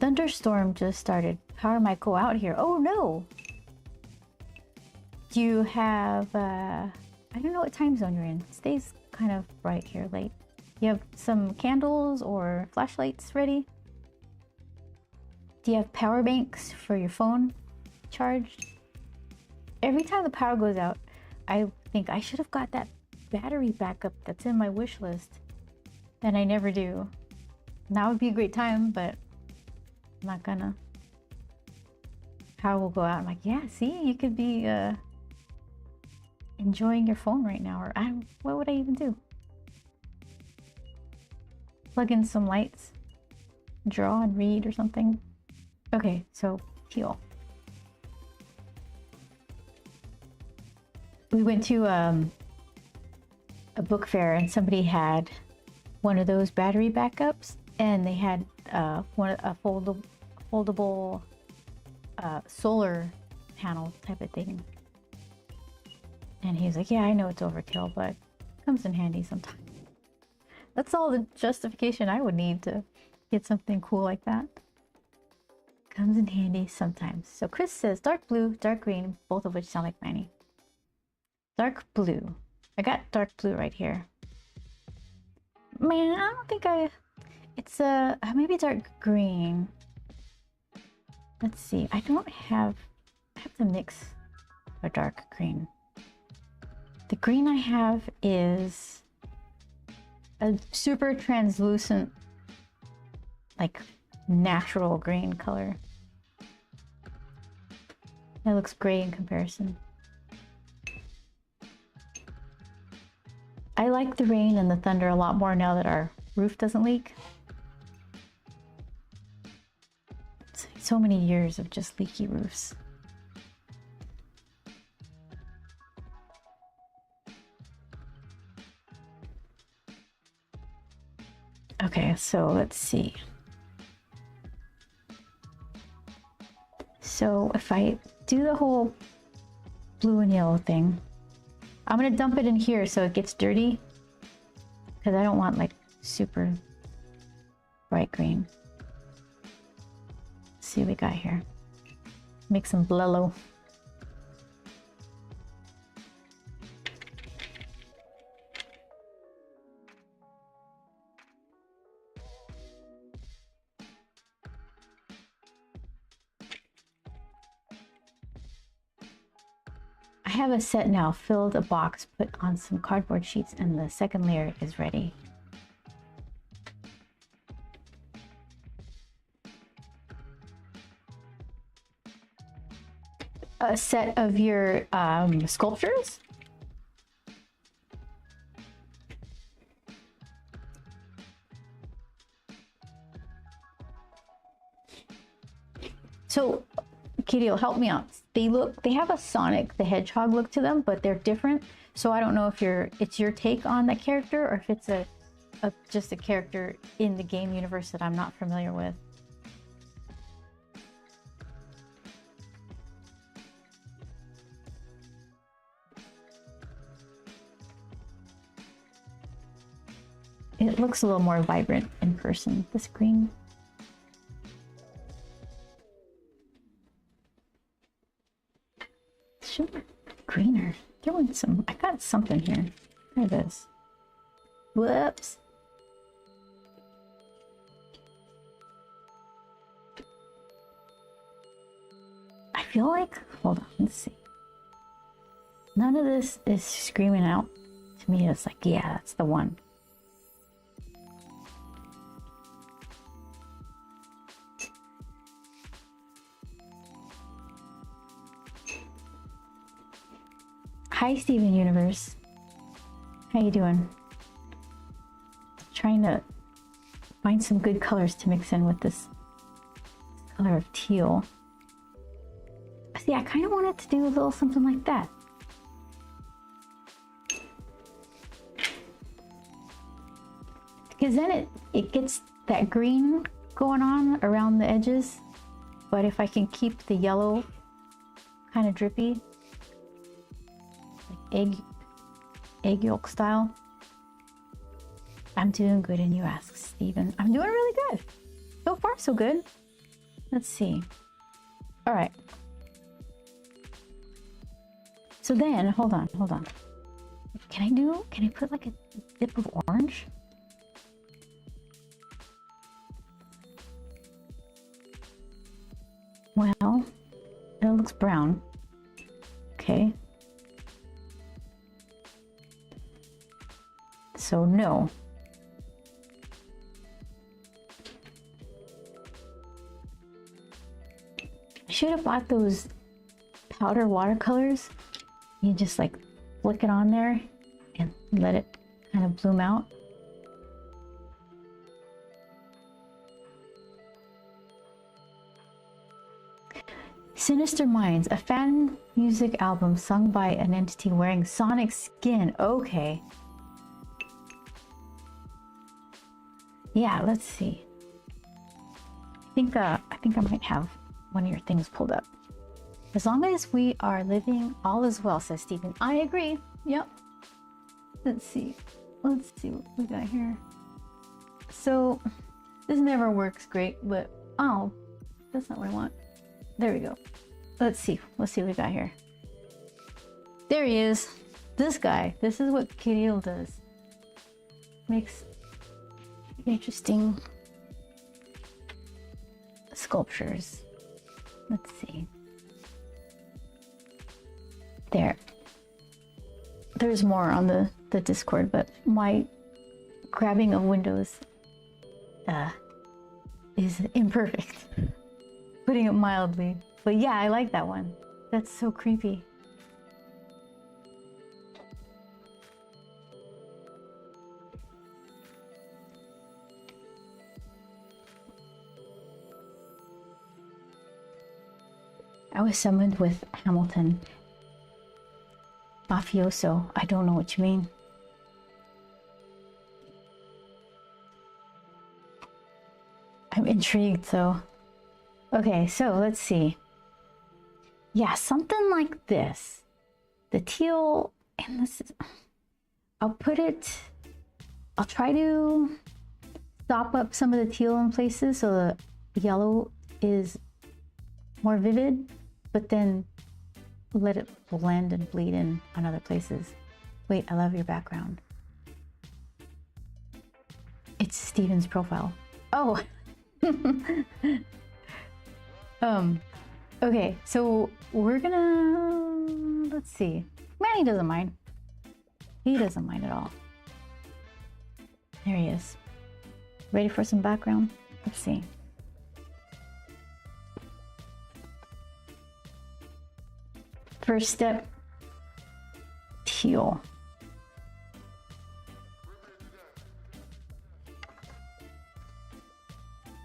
Thunderstorm just started. Power might go out here. Oh no! Do you have, I don't know what time zone you're in. It stays kind of bright here late. You have some candles or flashlights ready? Do you have power banks for your phone charged? Every time the power goes out, I think I should have got that battery backup that's in my wish list. And I never do. Now would be a great time, but I'm not gonna. Power will go out. I'm like, yeah, see, you could be enjoying your phone right now, or what would I even do? Plug in some lights, draw and read or something. Okay, so teal. We went to a book fair and somebody had one of those battery backups, and they had a foldable solar panel type of thing. And he was like, yeah, I know it's overkill, but it comes in handy sometimes. That's all the justification I would need to get something cool like that. Comes in handy sometimes. So Chris says dark blue, dark green, both of which sound like Manny. Dark blue. I got dark blue right here. Man, I don't think it's maybe dark green. Let's see. I have to mix a dark green. The green I have is a super translucent, like natural green color. It looks gray in comparison. I like the rain and the thunder a lot more now that our roof doesn't leak. So many years of just leaky roofs. Okay, so let's see. So if I do the whole blue and yellow thing, I'm gonna dump it in here so it gets dirty, because I don't want like super bright green. Let's see what we got here. Make some blello. I have a set now, filled a box, put on some cardboard sheets, and the second layer is ready. A set of your sculptures? So, Kitty will help me out. They have a Sonic the Hedgehog look to them, but they're different. So I don't know if it's your take on that character, or if it's just a character in the game universe that I'm not familiar with. It looks a little more vibrant in person, this green. Sure, greener. Doing some. I got something here. There it is. Whoops. I feel like, hold on, let's see. None of this is screaming out to me. It's like, yeah, that's the one. Hi, Steven Universe. How you doing? Trying to find some good colors to mix in with this color of teal. See, I kind of wanted to do a little something like that. Because then it gets that green going on around the edges, but if I can keep the yellow kind of drippy, like egg yolk style, I'm doing good. And you ask, Steven. I'm doing really good. So far, so good. Let's see. All right. So then, hold on. Can I put like a dip of orange? Well, it looks brown. Okay. So no. I should have bought those powder watercolors. You just like flick it on there and let it kind of bloom out. Sinister Minds, a fan music album sung by an entity wearing sonic skin. Okay. Yeah, let's see. I think I might have one of your things pulled up. As long as we are living, all is well, says Stephen. I agree. Yep. Let's see what we got here. So this never works great, but oh, that's not what I want. There we go. Let's see what we got here. There he is. This guy. This is what Kirill does. Makes interesting sculptures. Let's see. There's more on the Discord, but my grabbing of windows is imperfect. Putting it mildly. But yeah, I like that one. That's so creepy. I was summoned with Hamilton. Mafioso. I don't know what you mean. I'm intrigued, so. Okay, so let's see. Yeah, something like this. The teal, and this is, I'll try to sop up some of the teal in places so the yellow is more vivid, but then let it blend and bleed in on other places. Wait, I love your background. It's Steven's profile. Oh. Okay, so we're gonna, let's see. Manny doesn't mind. He doesn't mind at all. There he is. Ready for some background? Let's see. First step, teal.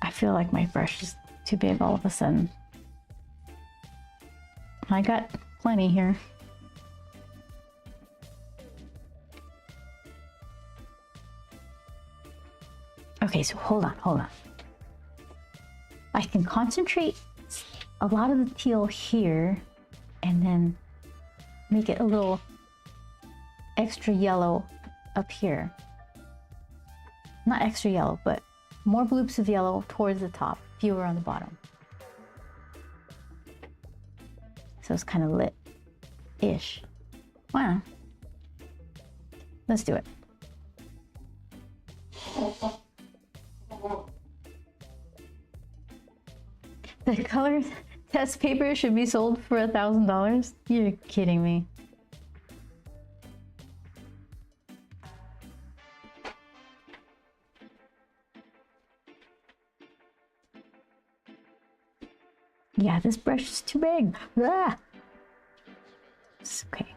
I feel like my brush is too big all of a sudden. I got plenty here. Okay, so hold on. I can concentrate a lot of the teal here and then make it a little extra yellow up here. Not extra yellow, but more bloops of yellow towards the top, fewer on the bottom. So it's kind of lit-ish. Wow. Let's do it. The color test paper should be sold for $1,000? You're kidding me. Yeah, this brush is too big. Ah! It's okay.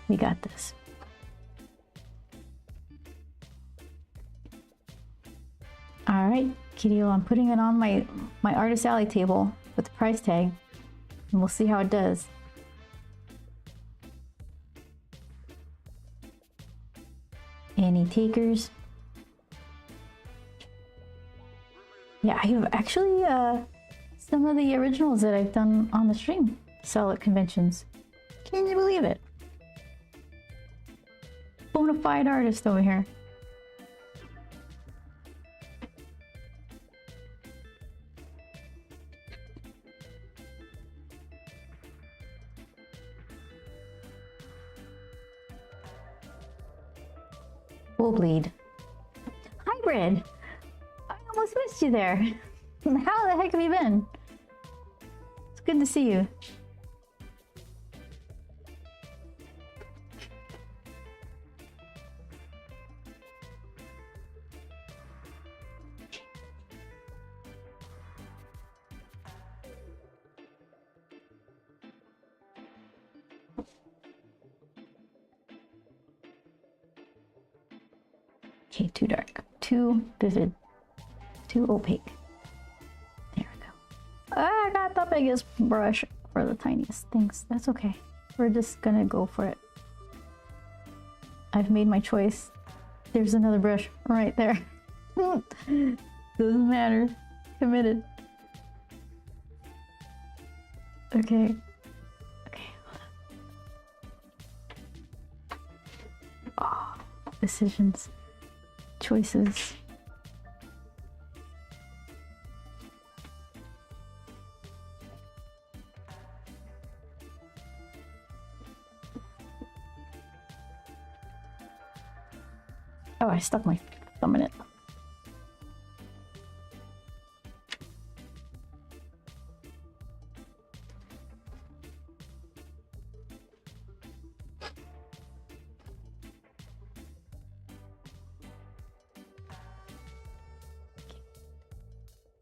We got this. All right, Kirill, I'm putting it on my Artist Alley table with the price tag, and we'll see how it does. Any takers? Yeah, I have actually some of the originals that I've done on the stream sell at conventions. Can you believe it? Bonafide artist over here. Full bleed. Hybrid! I almost missed you there. How the heck have you been? It's good to see you. Okay, too dark, too vivid, too opaque. There we go. I got the biggest brush for the tiniest things. That's okay. We're just gonna go for it. I've made my choice. There's another brush right there. Doesn't matter. Committed. Okay. Okay, hold on. Oh, decisions. Choices. Oh, I stuck my thumb in it.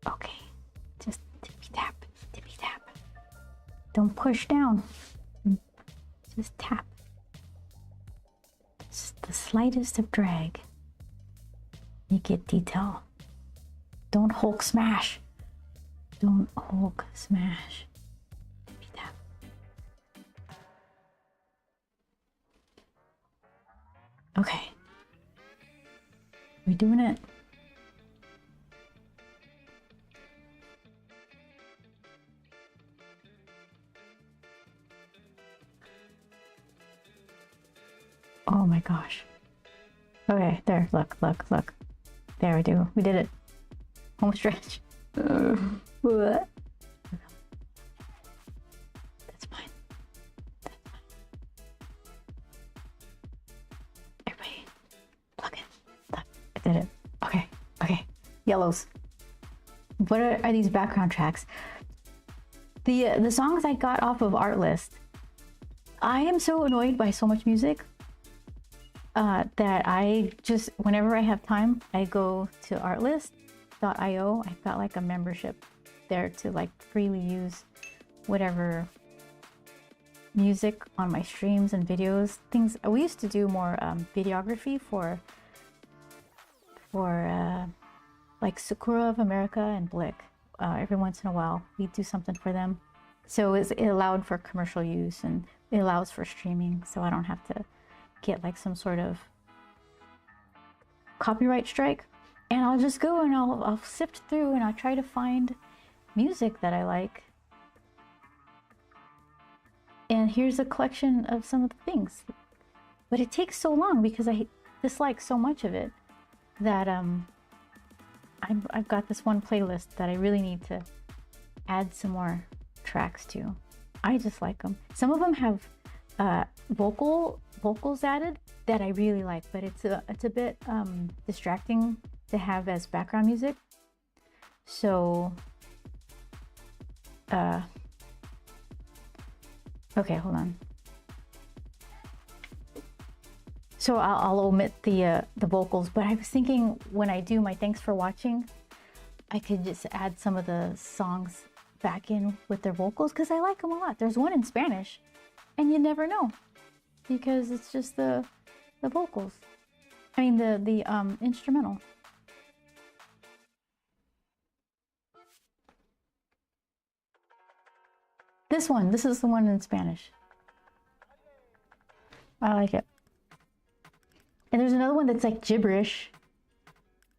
Okay, just tippy tap, tippy tap. Don't push down. Just tap. Just the slightest of drag. You get detail. Don't Hulk smash. Don't Hulk smash. Tippy tap. Okay. We doing it. Oh my gosh. Okay, there, look, look, look. There we do. We did it. Home stretch. What? That's fine. That's fine. Everybody, look it. Look, I did it. Okay, okay. Yellows. What are these background tracks? The songs I got off of Artlist. I am so annoyed by so much music. That I just, whenever I have time, I go to artlist.io. I've got like a membership there to like freely use whatever music on my streams and videos. Things we used to do more videography for like Sakura of America and Blick. Every once in a while, we do something for them. So it allowed for commercial use and it allows for streaming, so I don't have to get like some sort of copyright strike. And I'll just go and I'll sift through and I'll try to find music that I like. And here's a collection of some of the things. But it takes so long because I dislike so much of it that I've got this one playlist that I really need to add some more tracks to. I just like them. Some of them have vocals added that I really like, but it's a bit distracting to have as background music. So okay, hold on. So I'll omit the vocals, but I was thinking when I do my thanks for watching, I could just add some of the songs back in with their vocals because I like them a lot. There's one in Spanish, and you never know because it's just the vocals. I mean the instrumental. This is the one in Spanish. I like it. And there's another one that's like gibberish.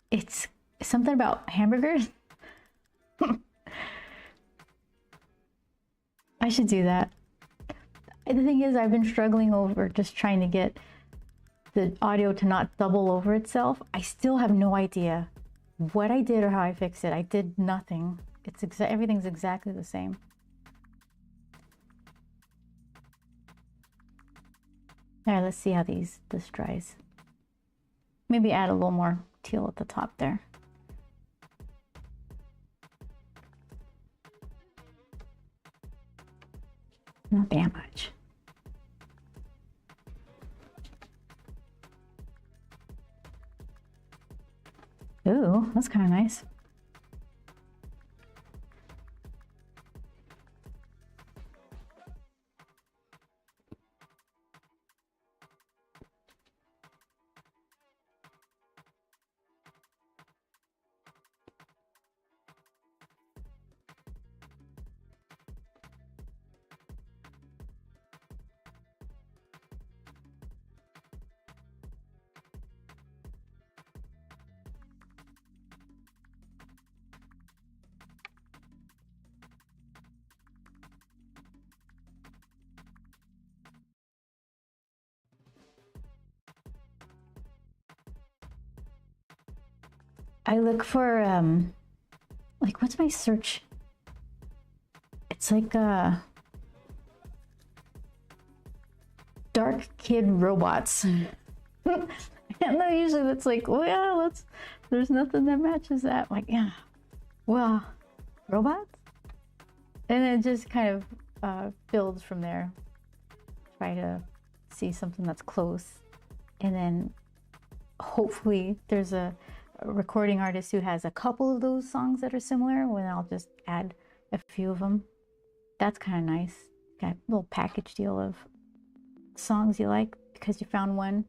It's something about hamburgers. I should do that. The thing is, I've been struggling over just trying to get the audio to not double over itself. I still have no idea what I did or how I fixed it. I did nothing. Everything's exactly the same. All right, let's see how this dries. Maybe add a little more teal at the top there. Not that much. Ooh, that's kind of nice. I look for, like, what's my search? It's like dark kid robots. And then usually it's like, well, there's nothing that matches that. I'm like, yeah, well, robots? And then it just kind of builds from there. Try to see something that's close. And then hopefully there's a recording artist who has a couple of those songs that are similar, when I'll just add a few of them. That's kind of nice. Got a little package deal of songs you like because you found one.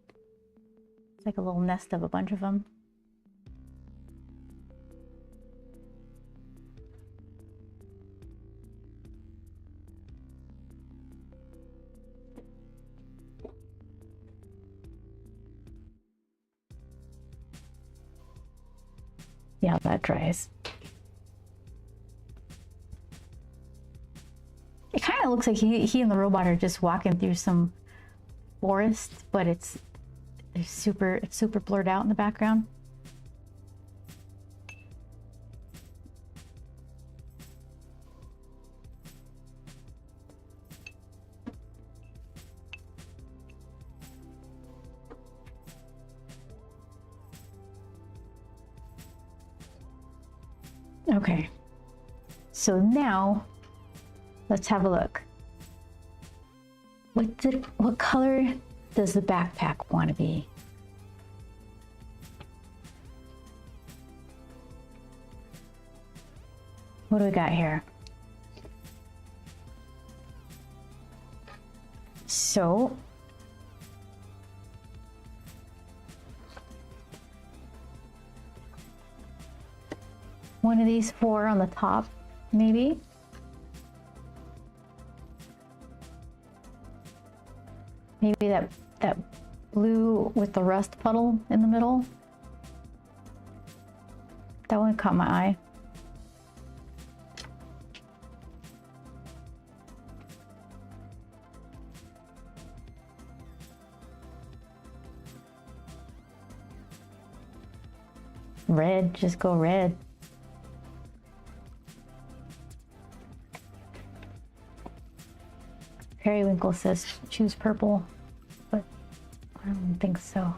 It's like a little nest of a bunch of them. Yeah, that dries. It kind of looks like he and the robot are just walking through some forest, but it's super blurred out in the background. Okay, so now let's have a look. What color does the backpack want to be? What do we got here? So one of these four on the top, maybe. Maybe that blue with the rust puddle in the middle. That one caught my eye. Red, just go red. Periwinkle says choose purple, but I don't think so.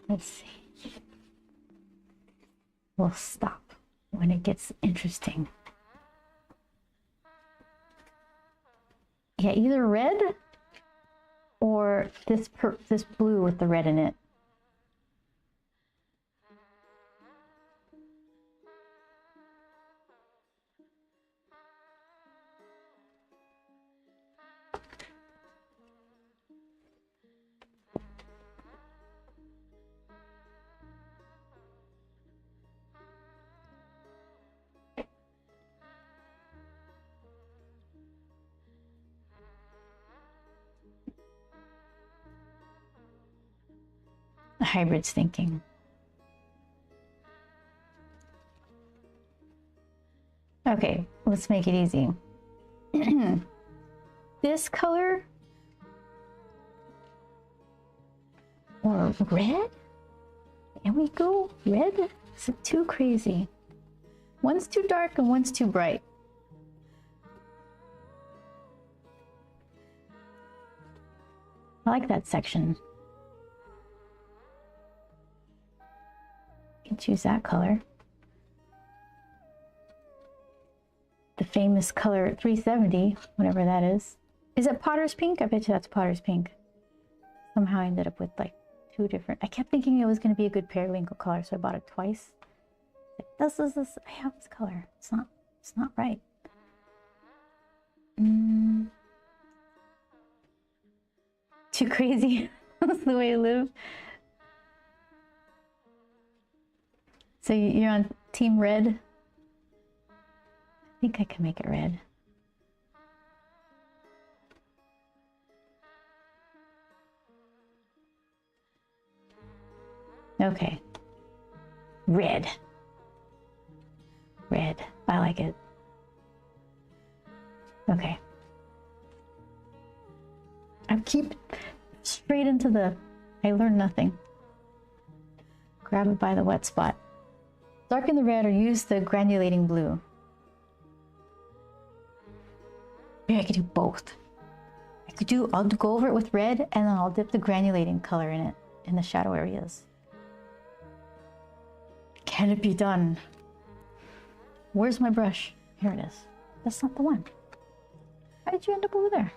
Let's see. We'll stop when it gets interesting. Yeah, either red or this blue with the red in it. Hybrid's thinking. Okay, let's make it easy. This color or red? Can we go red? Is it too crazy? One's too dark and one's too bright. I like that section. You can choose that color. The famous color 370, whatever that is. Is it Potter's Pink? I bet you that's Potter's Pink. Somehow I ended up with like two different. I kept thinking it was going to be a good periwinkle color, so I bought it twice. Like, this. I have this color. It's not right. Too crazy. That's the way to live. So you're on team red. I think I can make it red. Okay. Red. Red. I like it. Okay. I keep straight into the, I learned nothing. Grab it by the wet spot. Darken the red or use the granulating blue. Maybe I could do both. I'll go over it with red and then I'll dip the granulating color in it, in the shadow areas. Can it be done? Where's my brush? Here it is. That's not the one. How did you end up over there?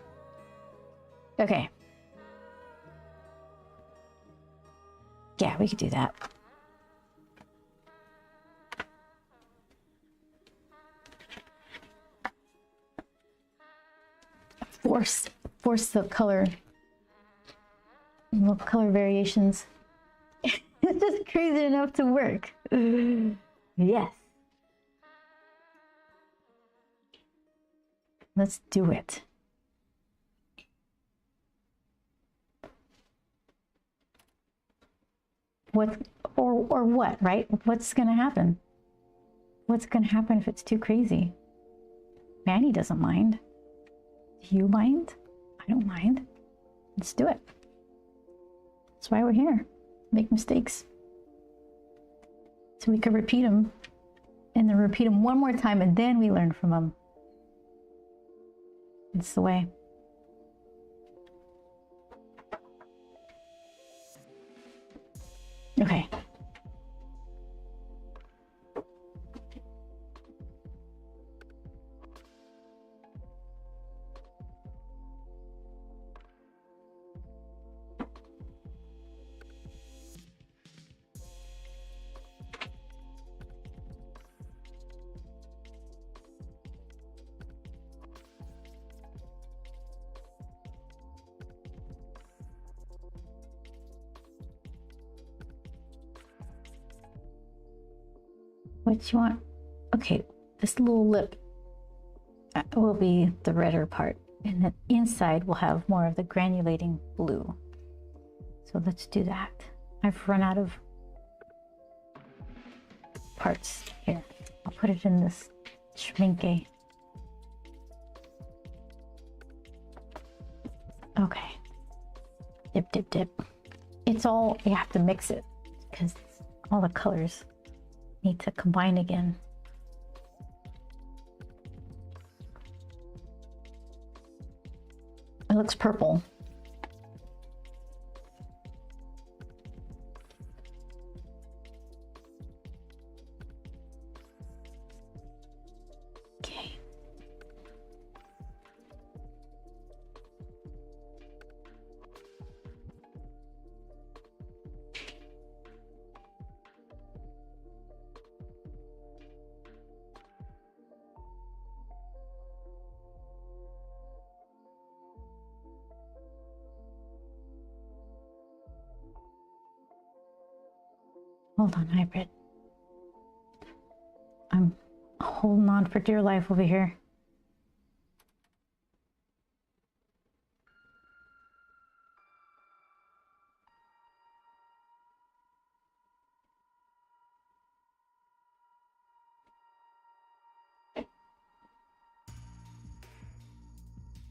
Okay. Yeah, we could do that. Force the color variations. It's just crazy enough to work. Yes. Let's do it. What or what, right? What's gonna happen? What's gonna happen if it's too crazy? Manny doesn't mind. Do you mind? I don't mind. Let's do it. That's why we're here. Make mistakes. So we can repeat them and then repeat them one more time and then we learn from them. It's the way. Okay. What you want? Okay, this little lip will be the redder part, and the inside will have more of the granulating blue. So let's do that. I've run out of parts here. I'll put it in this schminke. Okay. Dip, dip, dip. It's all, you have to mix it because all the colors need to combine again. It looks purple. Okay. Hold on, hybrid. I'm holding on for dear life over here.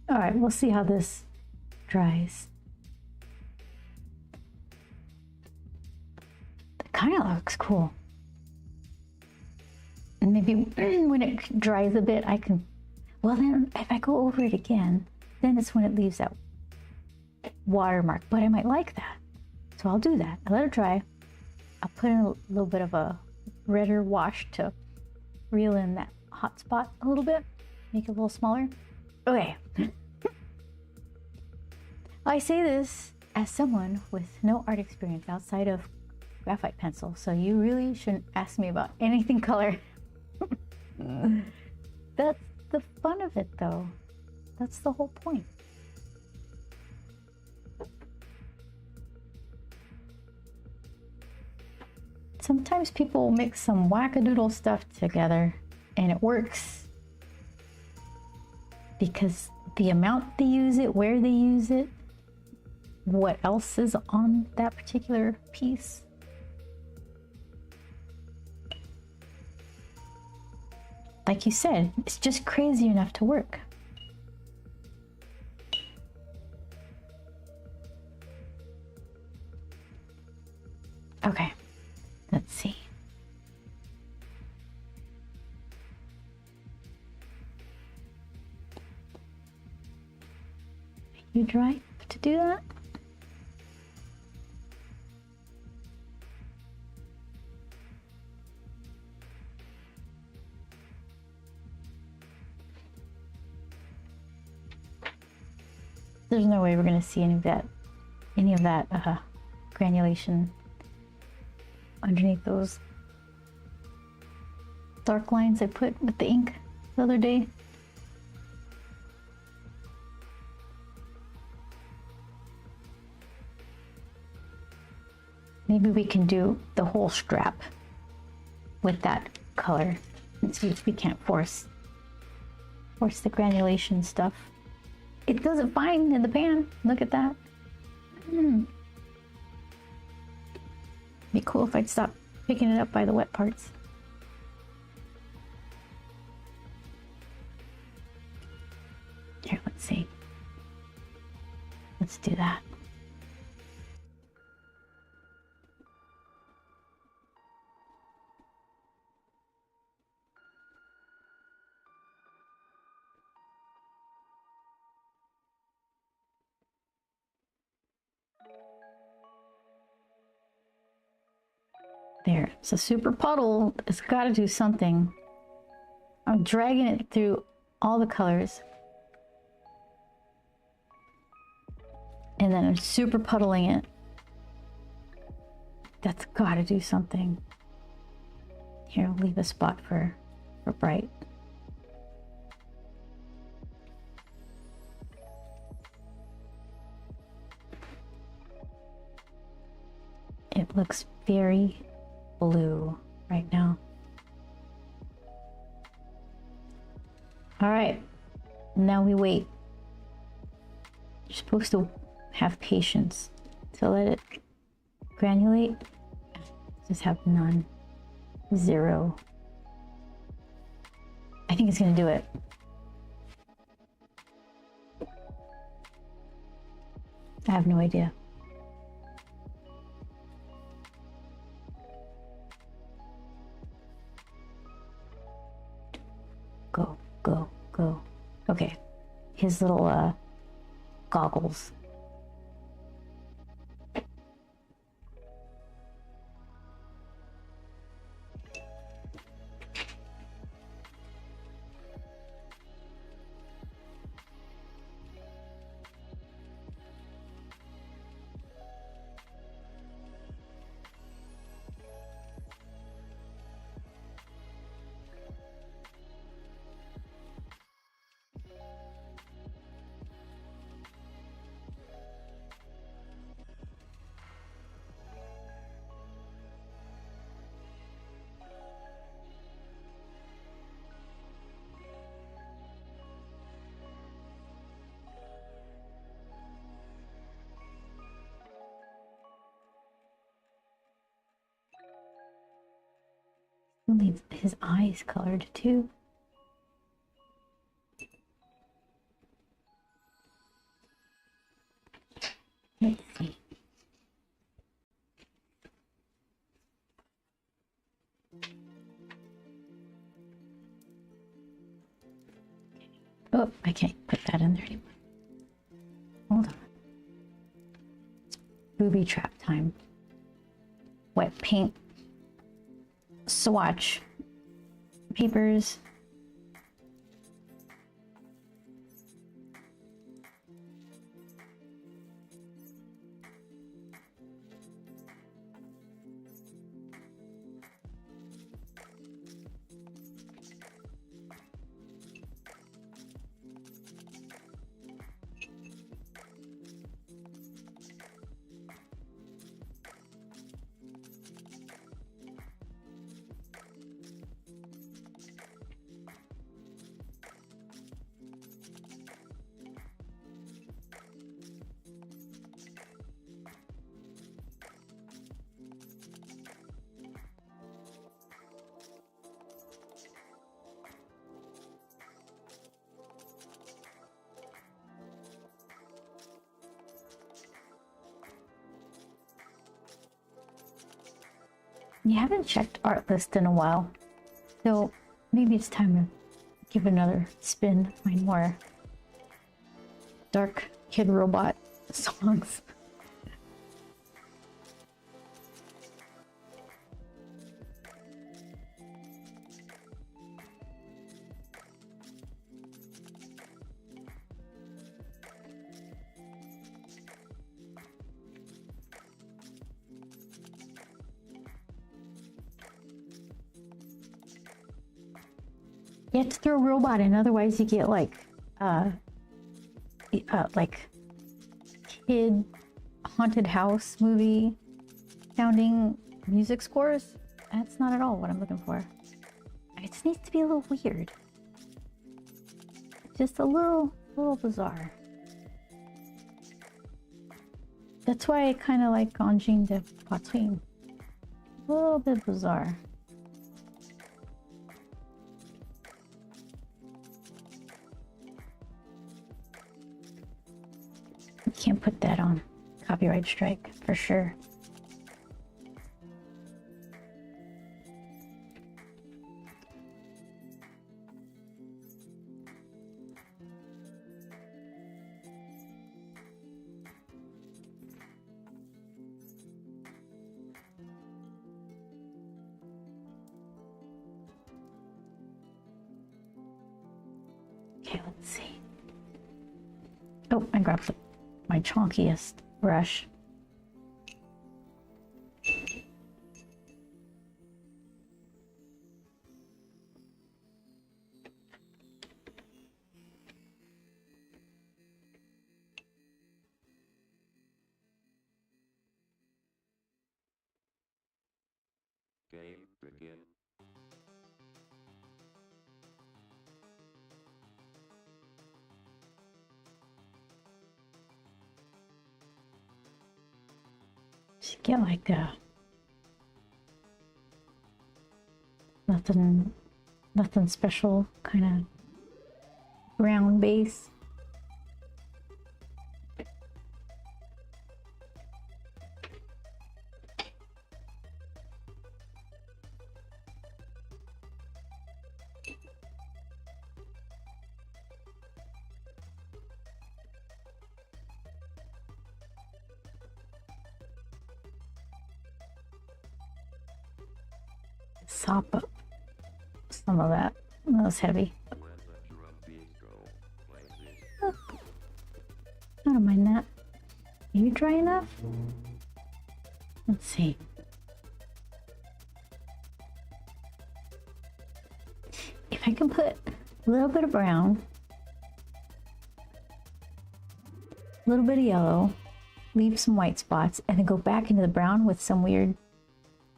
All right, we'll see how this dries. It kind of looks cool. And maybe when it dries a bit, I can, well then if I go over it again, then it's when it leaves that watermark, but I might like that. So I'll do that. I let it dry. I'll put in a little bit of a redder wash to reel in that hot spot a little bit, make it a little smaller. Okay. I say this as someone with no art experience outside of graphite pencil, so you really shouldn't ask me about anything color. That's the fun of it, though. That's the whole point. Sometimes people mix some wackadoodle stuff together and it works because the amount they use it, where they use it, what else is on that particular piece. Like you said, it's just crazy enough to work. Okay, let's see. Are you dry to do that? There's no way we're going to see any of that granulation underneath those dark lines I put with the ink the other day. Maybe we can do the whole strap with that color and see if we can't force the granulation stuff. It does it fine in the pan. Look at that. Be cool if I'd stop picking it up by the wet parts. Here, let's see. Let's do that. There, it's a super puddle. It's got to do something. I'm dragging it through all the colors. And then I'm super puddling it. That's got to do something. Here, I'll leave a spot for bright. It looks very blue right now. All right, now we wait. You're supposed to have patience to let it granulate. Just have none, zero. I think it's gonna do it. I have no idea. Go, go, go. Okay, his little goggles. Needs his eyes colored too. Let's see. Oh, I can't put that in there anymore. Hold on. It's booby trap time. Wet paint. Swatch. Papers. You haven't checked art list in a while, so maybe it's time to give it another spin. Find more dark kid robot songs. You have to throw a robot in, otherwise you get like kid haunted house movie sounding music scores. That's not at all what I'm looking for. It just needs to be a little weird. Just a little bizarre. That's why I kind of like Engine de Poitrine. A little bit bizarre. Can't put that on. Copyright strike for sure. Okay, let's see. Oh, I grabbed my chonkiest brush. Game begin. Just get like a nothing special kind of brown base. Sop up some of that. That was heavy. Oh, I don't mind that. Are you dry enough? Let's see. If I can put a little bit of brown, a little bit of yellow, leave some white spots, and then go back into the brown with some weird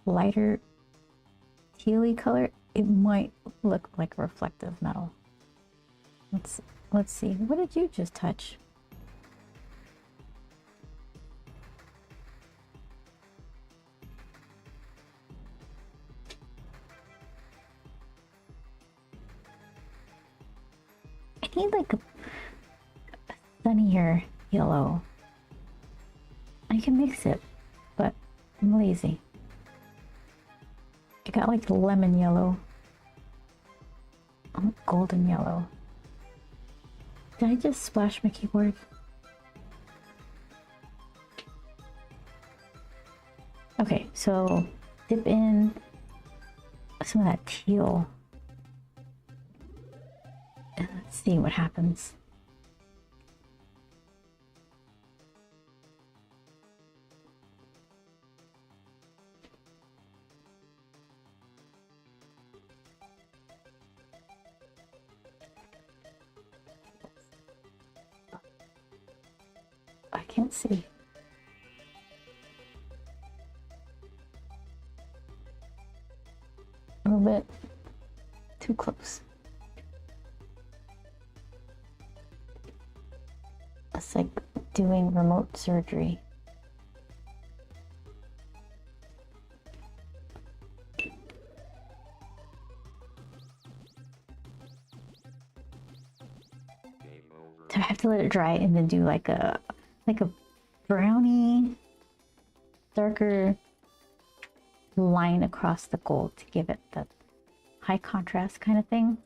lighter tealy color, it might look like a reflective metal. Let's see. What did you just touch? I need like a sunnier yellow. I can mix it, but I'm lazy. I got like lemon yellow. Oh, golden yellow. Did I just splash my keyboard? Okay, so dip in some of that teal. And let's see what happens. I can't see. A little bit too close. It's like doing remote surgery. So I have to let it dry and then do like a brownie, darker line across the gold to give it the high contrast kind of thing.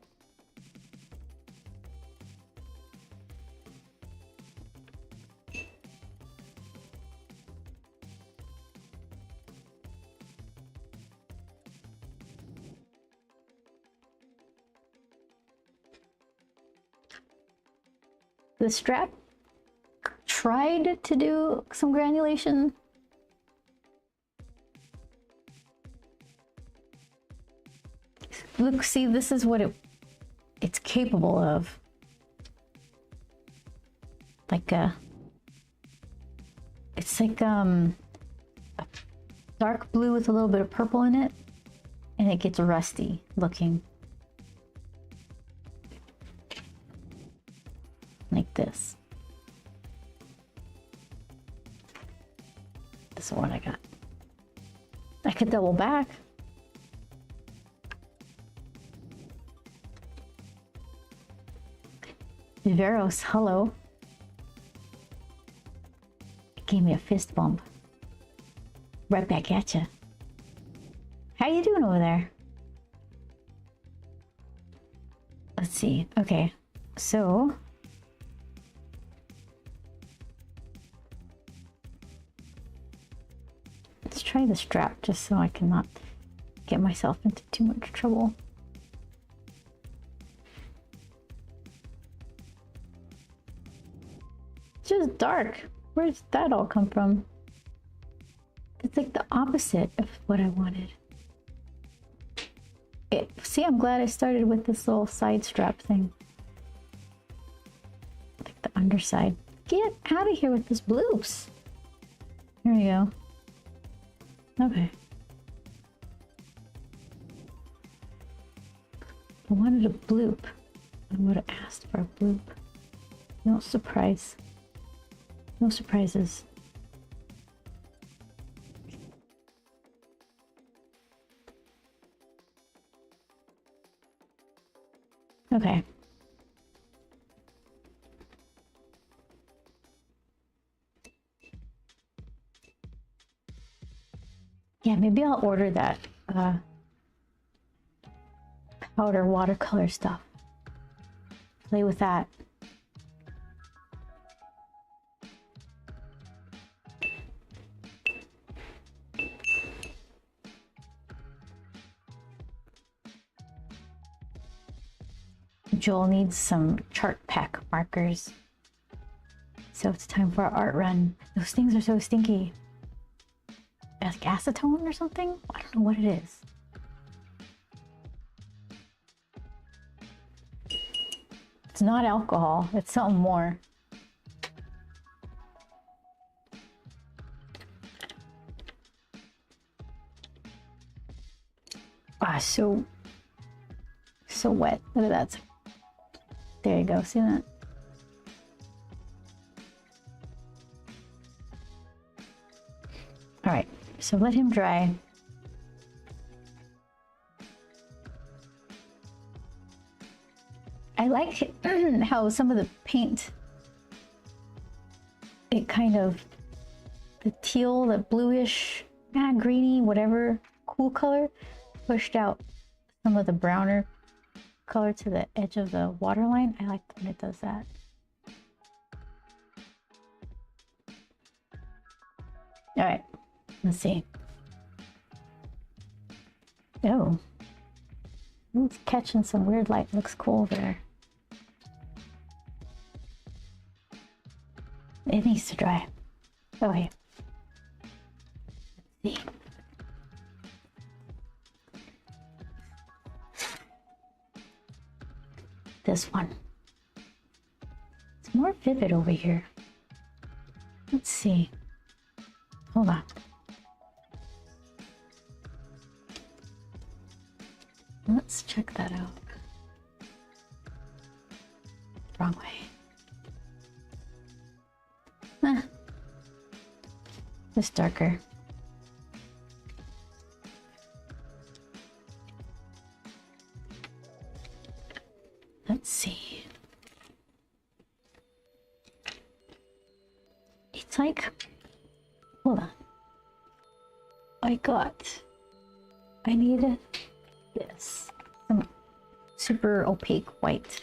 The strap tried to do some granulation. Look, see, this is what it's capable of. Like it's like a dark blue with a little bit of purple in it, and it gets rusty looking. Like this. This is what I got. I could double back. Viveros, hello. Gave me a fist bump. Right back at you. How you doing over there? Let's see. Okay, so let's try the strap just so I cannot get myself into too much trouble. It's just dark. Where did that all come from? It's like the opposite of what I wanted. See, I'm glad I started with this little side strap thing. Like the underside. Get out of here with this bloops. There we go. Okay. I wanted a bloop. I would have asked for a bloop. No surprise. No surprises. Okay. Yeah, maybe I'll order that powder watercolor stuff. Play with that. Joel needs some chart pack markers. So it's time for our art run. Those things are so stinky. Like acetone or something? I don't know what it is. It's not alcohol, it's something more. Ah, so wet. Look at that. There you go, see that? All right, so let him dry. I like how some of the paint, it kind of the teal, the bluish, greeny, whatever cool color, pushed out some of the browner color to the edge of the waterline. I like when it does that. All right, let's see. Oh, it's catching some weird light. Looks cool there. It needs to dry. Okay. Let's see. This one. It's more vivid over here. Let's see. Hold on. Let's check that out. Wrong way. It's darker. Let's see. It's like, hold on. I needed this. Some super opaque white.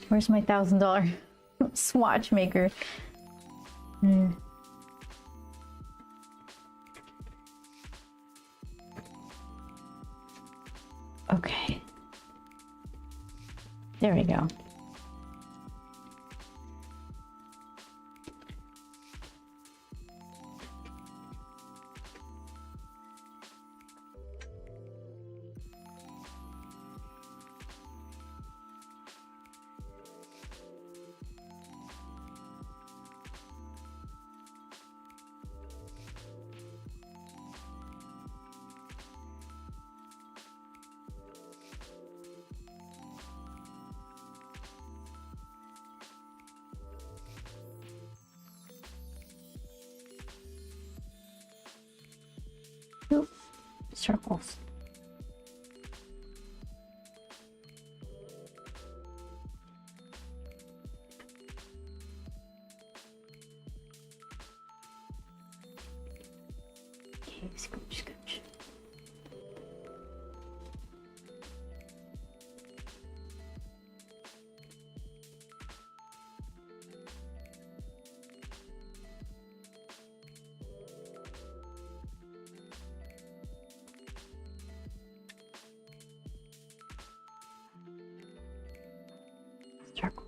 Where's my $1,000 swatch maker? Okay. There we go. Oop, circles. Okay, scooch, scooch. Circles.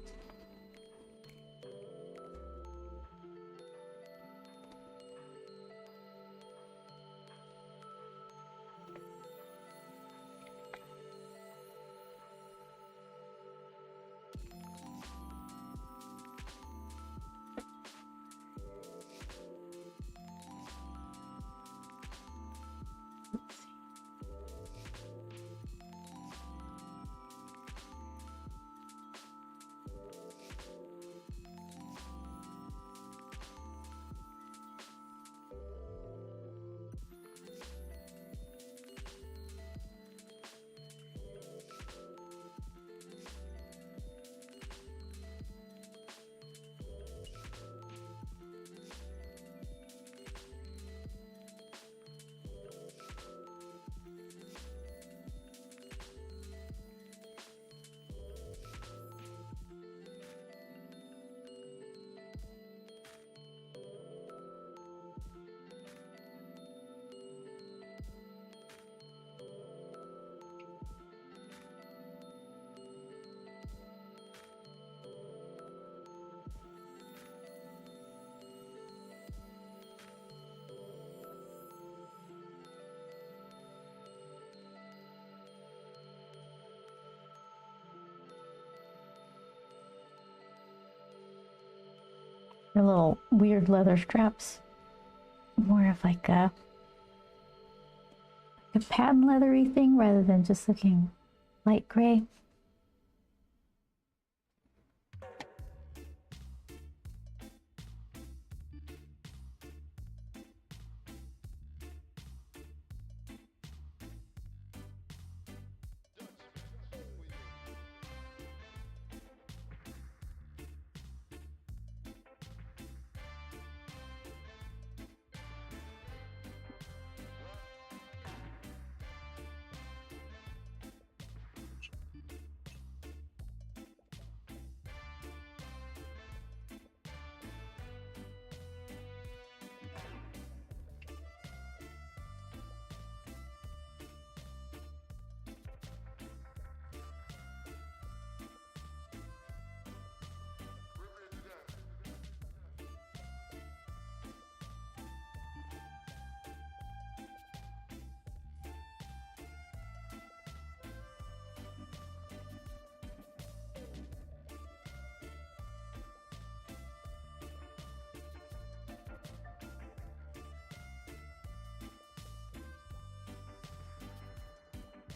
The little weird leather straps. More of like a patent leathery thing rather than just looking light gray.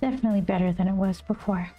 Definitely better than it was before.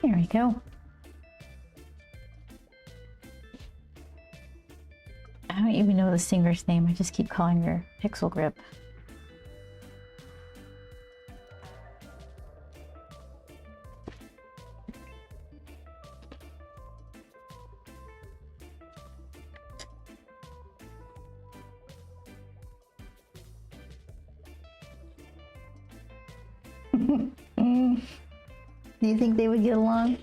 There we go. I don't even know the singer's name. I just keep calling her Pixel Grip. Do you think they would get along?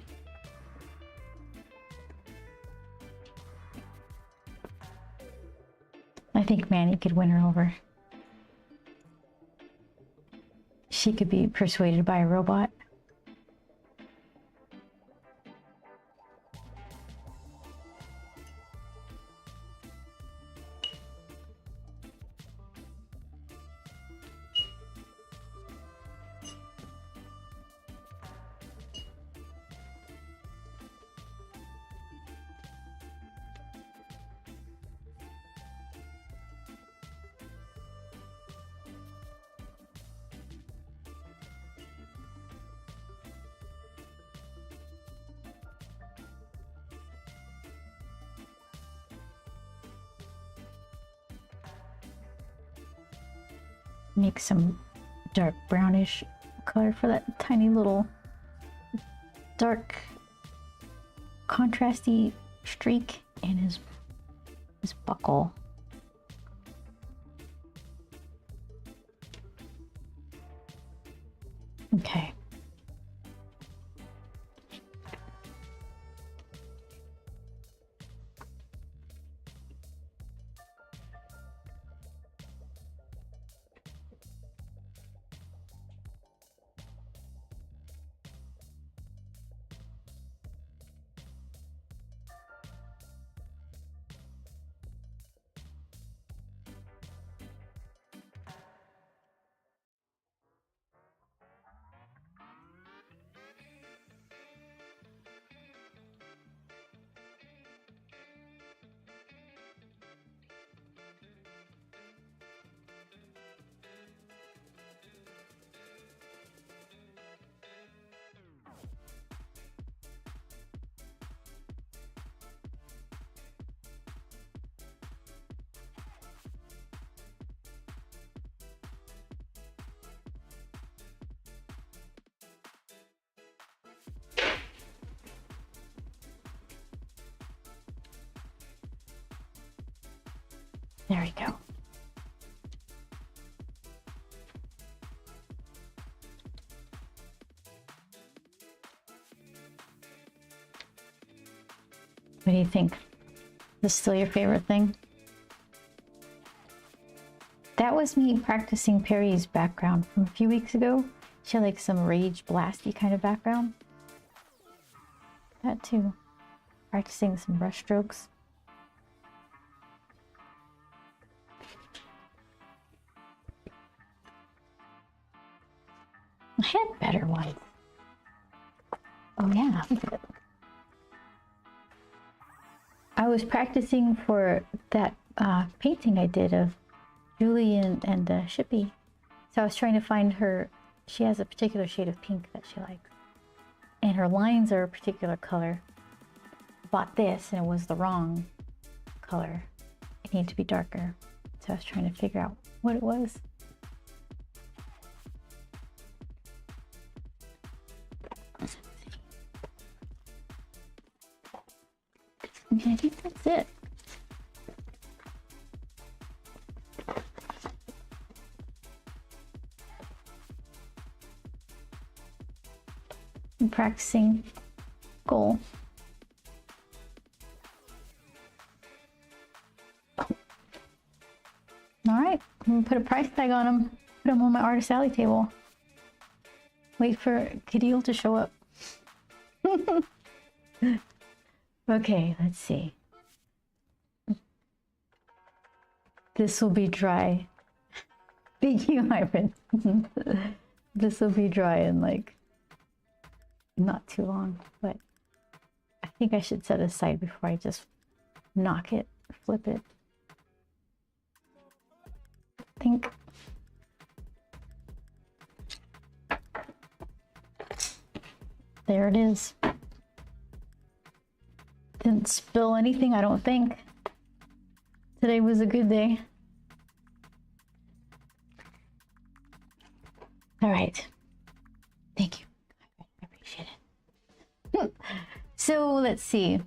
I think Manny could win her over. She could be persuaded by a robot. Make some dark brownish color for that tiny little dark contrasty streak in his buckle. Okay. There we go. What do you think? Is this still your favorite thing? That was me practicing Perry's background from a few weeks ago. She had like some rage blasty kind of background. That too. Practicing some brush strokes. I had better ones. Oh yeah. I was practicing for that painting I did of Julie and Shippy. So I was trying to find her. She has a particular shade of pink that she likes, and her lines are a particular color. Bought this and it was the wrong color. It needed to be darker. So I was trying to figure out what it was. I think that's it. I'm practicing goal. All right, I'm gonna put a price tag on them. Put them on my artist alley table. Wait for Kadil to show up. Okay, let's see. This will be dry. Thank you, Ivan. This will be dry in like not too long, but I think I should set it aside before I just knock it, flip it. I think there it is. Didn't spill anything, I don't think. Today was a good day. All right. Thank you. I appreciate it. So let's see.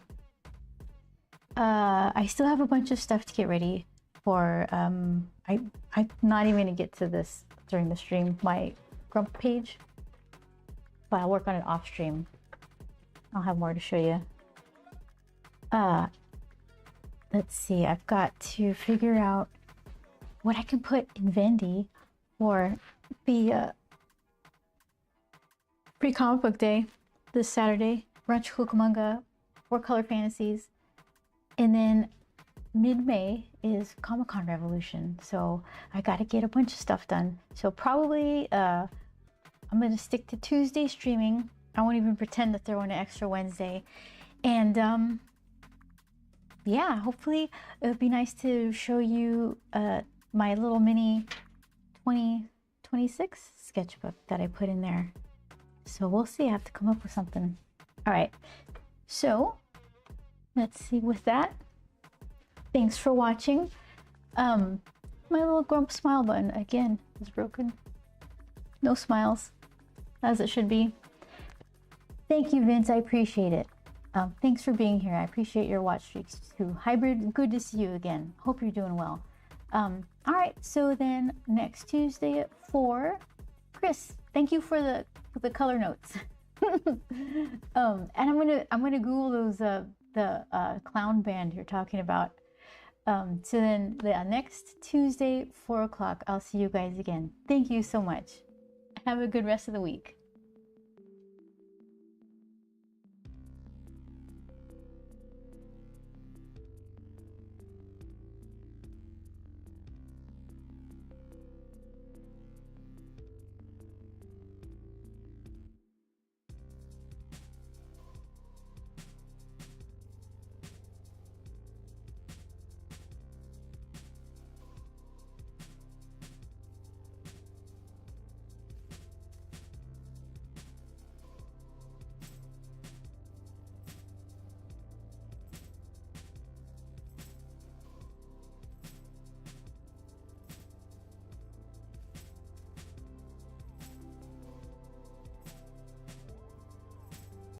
I still have a bunch of stuff to get ready for. I'm not even gonna get to this during the stream. My Grump page, but I'll work on it off stream. I'll have more to show you. Let's see. I've got to figure out what I can put in Vendy for the pre-comic book day this Saturday. Rancho Cucamonga, 4-Color Fantasies, and then mid-May is Comic-Con Revolution. So I got to get a bunch of stuff done. So probably I'm going to stick to Tuesday streaming. I won't even pretend to throw in an extra Wednesday. And yeah, hopefully it would be nice to show you my little mini 2026 sketchbook that I put in there. So we'll see. I have to come up with something. All right. So let's see. With that, thanks for watching. My little Grump smile button again is broken. No smiles, as it should be. Thank you, Vince. I appreciate it. Thanks for being here. I appreciate your watch streaks too. Hybrid, good to see you again. Hope you're doing well. All right, so then next Tuesday at 4, Chris, thank you for the color notes. And I'm gonna Google those the clown band you're talking about. So then the next Tuesday, 4 o'clock, I'll see you guys again. Thank you so much. Have a good rest of the week.